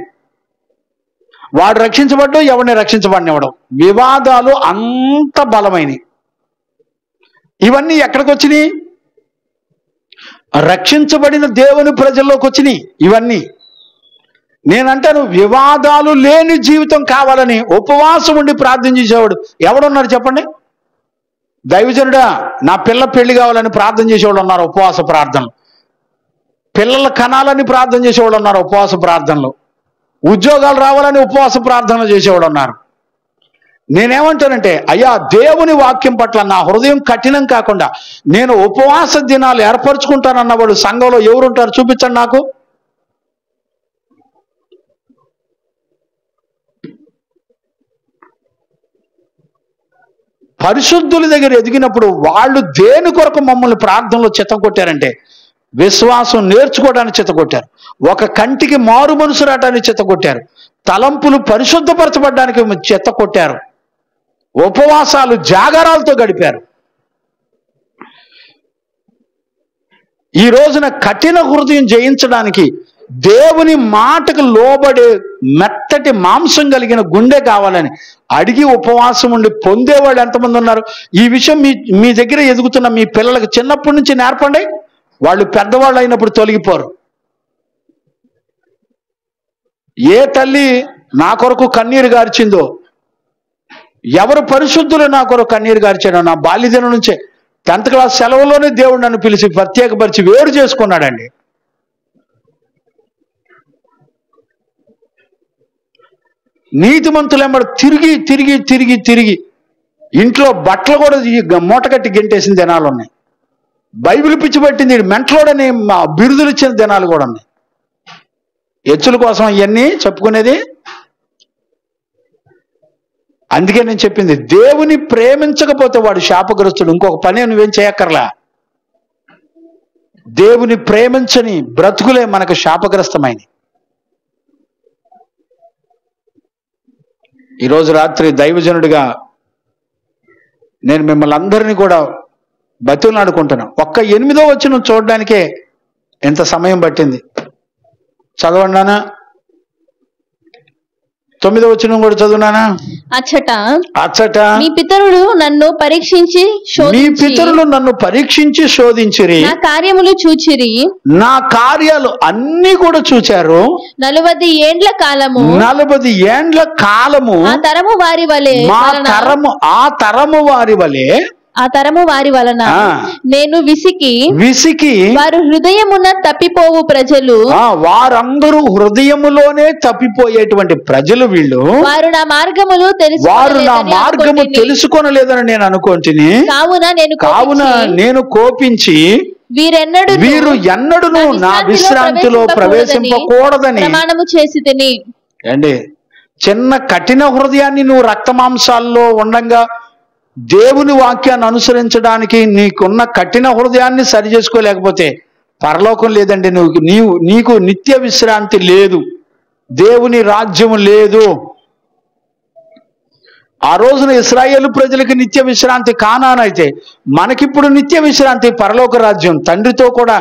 వాడు రక్షించబడ్డు ఎవరిని రక్షించబడినవడం. వివాదాలు అంత బలమైనవి. ఇవన్నీ ఎక్కడికి వచ్చినాయి? రక్షించబడిన దేవుని ప్రజల్లోకి వచ్చినాయి ఇవన్నీ. నేనంటాను, వివాదాలు లేని జీవితం కావాలని ఉపవాసం ఉండి ప్రార్థన చేసేవాడు ఎవడున్నారు చెప్పండి? దైవజనుడా, నా పిల్ల పెళ్లి కావాలని ప్రార్థన చేసేవాళ్ళు ఉన్నారు ఉపవాస ప్రార్థనలు. పిల్లల కనాలని ప్రార్థన చేసేవాళ్ళు ఉన్నారు ఉపవాస ప్రార్థనలు. ఉద్యోగాలు రావాలని ఉపవాస ప్రార్థనలు చేసేవాళ్ళు ఉన్నారు. నేనేమంటానంటే, అయ్యా దేవుని వాక్యం పట్ల నా హృదయం కఠినం కాకుండా నేను ఉపవాస దినాలు ఏర్పరచుకుంటానన్నవాడు సంఘంలో ఎవరుంటారు చూపించండి నాకు. పరిశుద్ధుల దగ్గర ఎదిగినప్పుడు వాళ్ళు దేని కొరకు మమ్మల్ని ప్రార్థనలో చిత్తకొట్టారంటే, విశ్వాసం నేర్చుకోవడానికి చిత్తకొట్టారు, ఒక కంటికి మారు మనసు రావడానికి చిత్తకొట్టారు, తలంపులు పరిశుద్ధపరచబడడానికి చిత్తకొట్టారు, ఉపవాసాలు జాగారాలతో గడిపారు. ఈ రోజున కఠిన హృదయం జయించడానికి దేవుని మాటకు లోబడే మెత్తటి మాంసం కలిగిన గుండె కావాలని అడిగి ఉపవాసం ఉండి పొందేవాళ్ళు ఎంతమంది ఉన్నారు? ఈ విషయం మీ దగ్గర ఎదుగుతున్న మీ పిల్లలకు చిన్నప్పటి నుంచి నేర్పండి. వాళ్ళు పెద్దవాళ్ళు అయినప్పుడు తొలగిపోరు. ఏ తల్లి నా కొరకు కన్నీరు గార్చిందో, ఎవరు పరిశుద్ధులు నా కొరకు కన్నీరు గార్చాడో, నా బాల్యదినం నుంచే 10th క్లాస్ సెలవులోనే దేవుడు నన్ను పిలిచి ప్రత్యేకపరిచి వేరు చేసుకున్నాడండి. నీతిమంతులెంబడి తిరిగి తిరిగి తిరిగి తిరిగి ఇంట్లో బట్టలు కూడా మూటగట్టి గెంటేసిన దినాలు ఉన్నాయి. బైబిల్ పిచ్చి పట్టింది, మెంటలోడని బిరుదులు ఇచ్చిన దినాలు కూడా ఉన్నాయి. హెచ్చుల కోసం ఇవన్నీ చెప్పుకునేది. అందుకే నేను చెప్పింది, దేవుని ప్రేమించకపోతే వాడు శాపగ్రస్తుడు. ఇంకొక పని నువ్వేం చేయక్కర్లా. దేవుని ప్రేమించని బ్రతుకులే మనకు శాపగ్రస్తమైనవి. ఈరోజు రాత్రి దైవజనుడిగా నేను మిమ్మల్ని అందరినీ కూడా బతిలాడుకుంటున్నాను. ఒక్క 8వ వచనం చూడడానికే ఎంత సమయం పట్టింది. చదవండానా? 9వ వచనం కూడా చదువునానా? అచ్చట మీ పితరులు నన్ను పరీక్షించి శోధించిరి, నా కార్యములు చూచిరి, నా కార్యాలు అన్ని కూడా చూచారు. 40 ఏండ్ల కాలము ఆ తరము వారి వలన నేను విసికి వారు హృదయమున తప్పిపోవు ప్రజలు, వారందరూ హృదయములోనే తప్పిపోయేటువంటి ప్రజలు వీళ్ళు. వారు నా మార్గము తెలుసుకొనలేదని నేను అనుకుంటుని, కావున నేను కోపించి వీరు ఎన్నడూను నా విశ్రాంతిలో ప్రవేశింపకూడదని ప్రమాణము చేసితిని. అండి, చిన్న కఠిన హృదయాన్ని నువ్వు రక్తమాంసాల్లో ఉండంగా దేవుని వాక్యాన్ని అనుసరించడానికి నీకున్న కఠిన హృదయాన్ని సరి చేసుకోలేకపోతే పరలోకం లేదండి. నీకు నిత్య విశ్రాంతి లేదు, దేవుని రాజ్యం లేదు. ఆ రోజున ఇశ్రాయేలు ప్రజలకి నిత్య విశ్రాంతి కానానైతే మనకిప్పుడు నిత్య విశ్రాంతి పరలోక రాజ్యం, తండ్రితో కూడా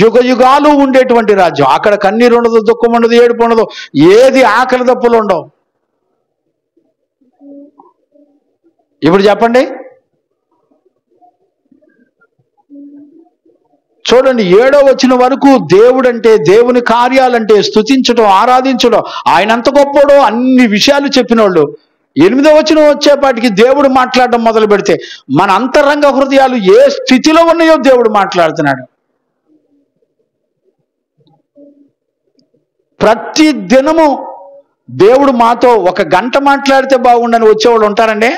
యుగ యుగాలు ఉండేటువంటి రాజ్యం. అక్కడ కన్నీరు ఉండదు, దుఃఖం ఉండదు, ఏడుపు ఉండదు, ఏది ఆకలి దప్పులు ఉండవు. ఇప్పుడు చెప్పండి, చూడండి 7వ వచనం వరకు దేవుడంటే, దేవుని కార్యాలంటే స్తుతించడం, ఆరాధించడం, ఆయన ఎంత గొప్పడో అన్ని విషయాలు చెప్పిన వాళ్ళు 8వ వచనం వచ్చేపాటికి దేవుడు మాట్లాడడం మొదలు పెడితే మన అంతరంగ హృదయాలు ఏ స్థితిలో ఉన్నాయో దేవుడు మాట్లాడుతున్నాడు. ప్రతి దినము దేవుడు మాతో 1 గంట మాట్లాడితే బాగుండని వచ్చేవాళ్ళు ఉంటారండి.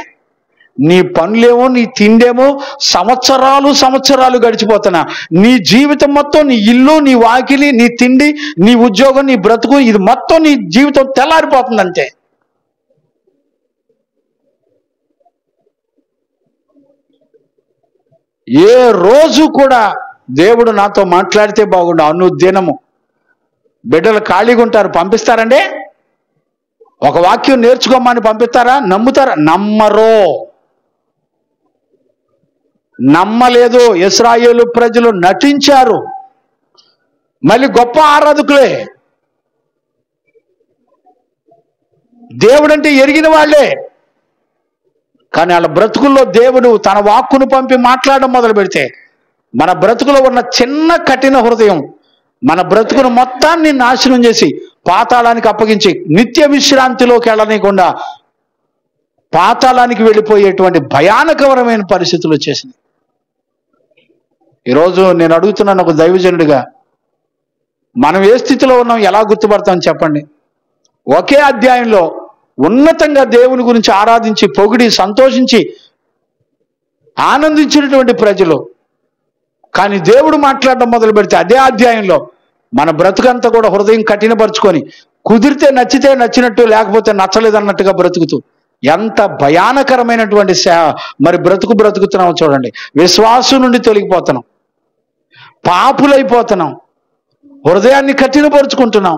నీ పనులేమో, నీ తిండేమో సంవత్సరాలు గడిచిపోతున్నా, నీ జీవితం మొత్తం, నీ ఇల్లు, నీ వాకిలి, నీ తిండి, నీ ఉద్యోగం, నీ బ్రతుకు, ఇది మొత్తం నీ జీవితం తెల్లారిపోతుంది అంతే. ఏ రోజు కూడా దేవుడు నాతో మాట్లాడితే బాగుండు అనుదినము. బిడ్డలు ఖాళీగా ఉంటారు, పంపిస్తారండి? ఒక వాక్యం నేర్చుకోమని పంపిస్తారా? నమ్ముతారా? నమ్మలేదు. ఇశ్రాయేలు ప్రజలు నటించారు, మళ్ళీ గొప్ప ఆరాధకులే, దేవుడంటే ఎరిగిన వాళ్ళే. కానీ వాళ్ళ బ్రతుకుల్లో దేవుడు తన వాక్కును పంపి మాట్లాడడం మొదలు పెడితే మన బ్రతుకులో ఉన్న చిన్న కఠిన హృదయం మన బ్రతుకును మొత్తాన్ని నాశనం చేసి పాతాళానికి అప్పగించి నిత్య విశ్రాంతిలోకి వెళ్ళనీయకుండా పాతాళానికి వెళ్ళిపోయేటువంటి భయానకరమైన పరిస్థితులు వచ్చేసింది. ఈరోజు నేను అడుగుతున్నాను ఒక దైవజనుడిగా, మనం ఏ స్థితిలో ఉన్నాం, ఎలా గుర్తుపడతాం చెప్పండి? ఒకే అధ్యాయంలో ఉన్నతంగా దేవుని గురించి ఆరాధించి, పొగిడి, సంతోషించి, ఆనందించినటువంటి ప్రజలు, కానీ దేవుడు మాట్లాడడం మొదలు పెడితే అదే అధ్యాయంలో మన బ్రతుకంతా కూడా హృదయం కఠినపరుచుకొని కుదిరితే నచ్చితే నచ్చినట్టు, లేకపోతే నచ్చలేదన్నట్టుగా బ్రతుకుతూ ఎంత భయానకరమైనటువంటి మరి బ్రతుకుతున్నామో చూడండి. విశ్వాసం నుండి తొలగిపోతున్నాం, పాపులైపోతున్నాం, హృదయాన్ని కఠినపరుచుకుంటున్నాం,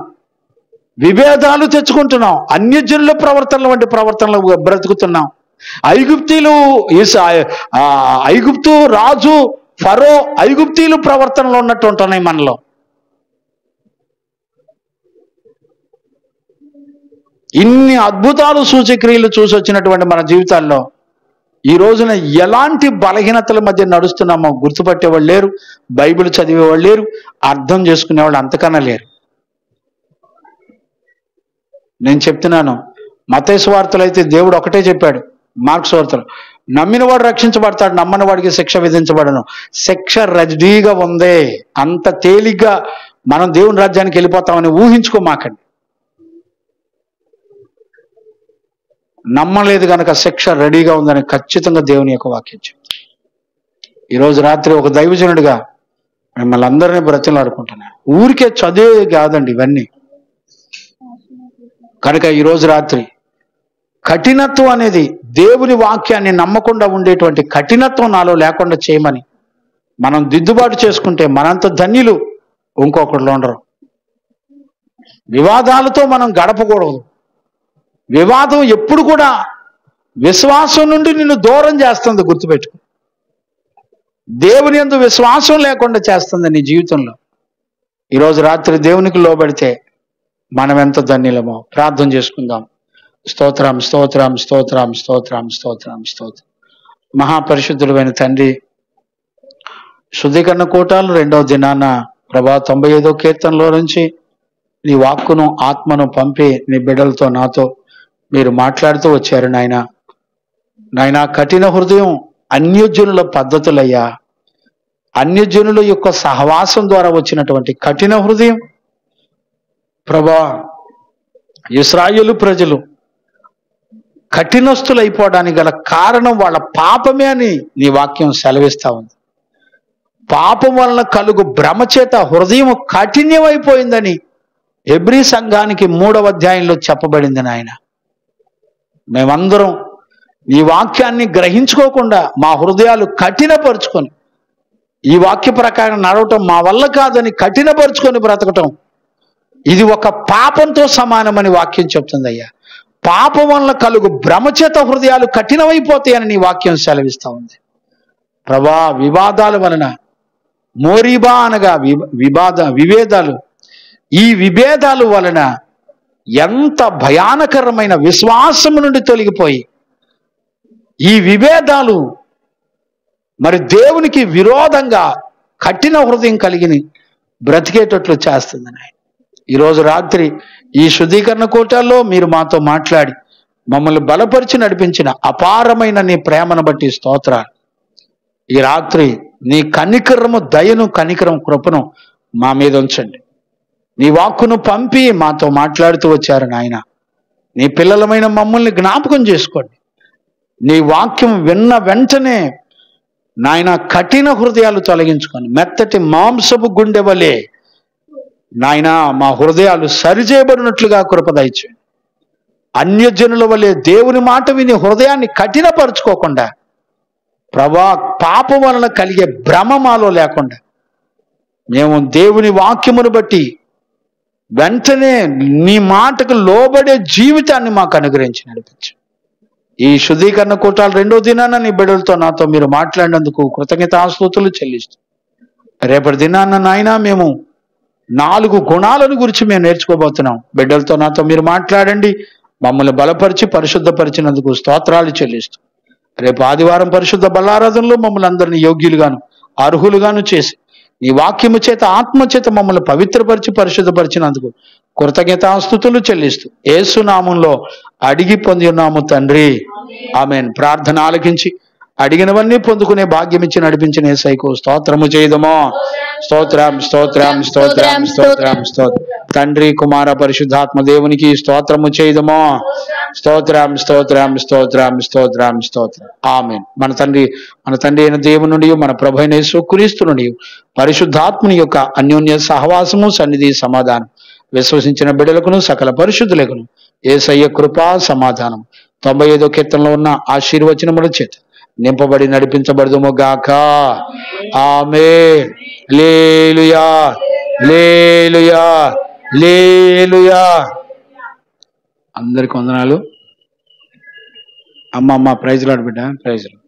విభేదాలు తెచ్చుకుంటున్నాం, అన్యజనుల ప్రవర్తనల వంటి ప్రవర్తనలు బ్రతుకుతున్నాం. ఐగుప్తు రాజు ఫరో ఐగుప్తీయులు ప్రవర్తనలో ఉన్నట్టు ఉంటున్నాయి మనలో. ఇన్ని అద్భుతాలు సూచక్రియలు చూసి వచ్చినటువంటి మన జీవితాల్లో ఈ రోజున ఎలాంటి బలహీనతల మధ్య నడుస్తున్నామో గుర్తుపట్టేవాళ్ళు లేరు, బైబిల్ చదివేవాళ్ళు లేరు, అర్థం చేసుకునేవాళ్ళు అంతకన్నా లేరు. నేను చెప్తున్నాను, మత్తయి సువార్తలో అయితే దేవుడు ఒకటే చెప్పాడు, మార్కు సువార్తలో నమ్మినవాడు రక్షించబడతాడు, నమ్మని వాడికి శిక్ష విధించబడను. శిక్ష రెడీగా ఉందే, అంత తేలిగ్గా మనం దేవుని రాజ్యానికి వెళ్ళిపోతామని ఊహించుకోమాకండి. నమ్మలేదు కనుక శిక్ష రెడీగా ఉందని ఖచ్చితంగా దేవుని యొక్క వాక్యం చెప్తుంది. ఈరోజు రాత్రి ఒక దైవజనుడిగా మిమ్మల్ని అందరినీ బ్రతిమలాడుకుంటున్నాను. ఊరికే చదివే కాదండి ఇవన్నీ. కనుక ఈరోజు రాత్రి కఠినత్వం అనేది, దేవుని వాక్యాన్ని నమ్మకుండా ఉండేటువంటి కఠినత్వం నాలో లేకుండా చేయమని మనం దిద్దుబాటు చేసుకుంటే మనంత ధన్యులు ఇంకొకళ్ళు ఉండరు. వివాదాలతో మనం గడపకూడదు. వివాదం ఎప్పుడు కూడా విశ్వాసం నుండి నిన్ను దూరం చేస్తుంది, గుర్తుపెట్టుకో. దేవుని యందు విశ్వాసం లేకుండా చేస్తుంది నీ జీవితంలో. ఈరోజు రాత్రి దేవునికి లోబడితే మనం ఎంత ధన్యులమో. ప్రార్థన చేసుకుందాం. స్తోత్రం స్తోత్రం స్తోత్రం స్తోత్రం స్తోత్రం స్తోత్రం. మహాపరిశుద్ధులైన తండ్రి, శుద్ధీకరణ కూటాలు 2వ దినాన ప్రభా 95వ కీర్తనలో నుంచి నీ వాక్కును ఆత్మను పంపి నీ బిడ్డలతో నాతో మీరు మాట్లాడుతూ వచ్చారు నాయన. నాయన, కఠిన హృదయం అన్యజనుల పద్ధతులయ్యా, అన్యజనుల యొక్క సహవాసం ద్వారా వచ్చినటువంటి కఠిన హృదయం ప్రభా, ఇశ్రాయేలు ప్రజలు కఠినస్తులైపోవడానికి గల కారణం వాళ్ళ పాపమే అని నీ వాక్యం సెలవిస్తా ఉంది. పాపం వలన కలుగు భ్రమ చేత హృదయం కఠిన్యమైపోయిందని హెబ్రీ సంఘానికి 3వ అధ్యాయంలో చెప్పబడింది నాయన. మేమందరం ఈ వాక్యాన్ని గ్రహించుకోకుండా మా హృదయాలు కఠినపరుచుకొని ఈ వాక్య ప్రకారం నడవటం మా వల్ల కాదని కఠినపరుచుకొని బ్రతకటం, ఇది ఒక పాపంతో సమానమని వాక్యం చెప్తుంది అయ్యా. పాపం వల్ల కలుగు భ్రమచేత హృదయాలు కఠినమైపోతాయని నీ వాక్యం సెలవిస్తా ఉంది ప్రభా. వివాదాల వలన, మోరీబా అనగా విభేదాలు, ఈ విభేదాలు వలన ఎంత భయానకరమైన విశ్వాసం నుండి తొలగిపోయి ఈ విభేదాలు మరి దేవునికి విరోధంగా కఠిన హృదయం కలిగిన బ్రతికేటట్లు చేస్తుంది నాయన. ఈరోజు రాత్రి ఈ శుద్ధీకరణ కూటాల్లో మీరు మాతో మాట్లాడి మమ్మల్ని బలపరిచి నడిపించిన అపారమైన నీ ప్రేమను బట్టి స్తోత్రాలు. ఈ రాత్రి నీ కనికరము, దయను, కనికరం, కృపను మా మీద ఉంచండి. నీ వాక్కును పంపి మాతో మాట్లాడుతూ వచ్చారు నాయన. నీ పిల్లలమైన మమ్మల్ని జ్ఞాపకం చేసుకోండి. నీ వాక్యం విన్న వెంటనే నాయన కఠిన హృదయాలు తొలగించుకొని మెత్తటి మాంసపు గుండె వలె నాయన మా హృదయాలు సరిచేయబడినట్లుగా కృప దయచేయండి. అన్యజనుల వలె దేవుని మాట విని హృదయాన్ని కఠినపరుచుకోకుండా ప్రభా, పాపం వలన కలిగే భ్రమ మాలో లేకుండా మేము దేవుని వాక్యమును బట్టి వెంటనే నీ మాటకు లోబడే జీవితాన్ని మాకు అనుగ్రహించి నడిపించు. ఈ శుద్ధీకరణ కూటాలు 2వ దినాన నీ బిడ్డలతో నాతో మీరు మాట్లాడినందుకు కృతజ్ఞతాస్తుతులు చెల్లిస్తూ, రేపటి దినాన్న నాయన మేము 4 గుణాలను గురించి మేము నేర్చుకోబోతున్నాం. బిడ్డలతో నాతో మీరు మాట్లాడండి, మమ్మల్ని బలపరిచి పరిశుద్ధపరిచినందుకు స్తోత్రాలు చెల్లిస్తూ, రేపు ఆదివారం పరిశుద్ధ బలారాధనలో మమ్మల్ని అందరినీ యోగ్యులుగాను అర్హులుగాను చేసి నీ వాక్యము చేత ఆత్మ చేత మమ్మల్ని పవిత్రపరిచి పరిశుద్ధపరిచినందుకు కృతజ్ఞతాస్తుతులు చెల్లిస్తూ యేసు నామంలో అడిగి పొంది ఉన్నాము తండ్రి, ఆమేన్. ప్రార్థన ఆలకించి అడిగినవన్నీ పొందుకునే భాగ్యం ఇచ్చి నడిపించిన యేసయ్యకు స్తోత్రము చేయదమో. స్తోత్రం స్తోత్రం స్తోత్రం స్తోత్రం స్తోత్రం. తండ్రి, కుమార, పరిశుద్ధాత్మ దేవునికి స్తోత్రము చేయదమో. స్తోత్రం స్తోత్రం స్తోత్రం స్తోత్రం స్తోత్రం. ఆమేన్. మన తండ్రి అయిన దేవుని నుండి, మన ప్రభు అయిన యేసుక్రీస్తు నుండి, పరిశుద్ధాత్మని యొక్క అన్యోన్య సహవాసము, సన్నిధి, సమాధానం విశ్వసించిన బిడ్డలకును సకల పరిశుద్ధులకును యేసయ్య కృపా సమాధానం 95వ కీర్తనలో ఉన్న ఆశీర్వచనముల చేత నింపబడి నడిపించబడదుము గాక. ఆమేన్. హల్లెలూయా, హల్లెలూయా, హల్లెలూయా. అందరికి వందనాలు. అమ్మ ప్రైజ్ లార్డ్ బిడ్డ, ప్రైజ్ లార్డ్.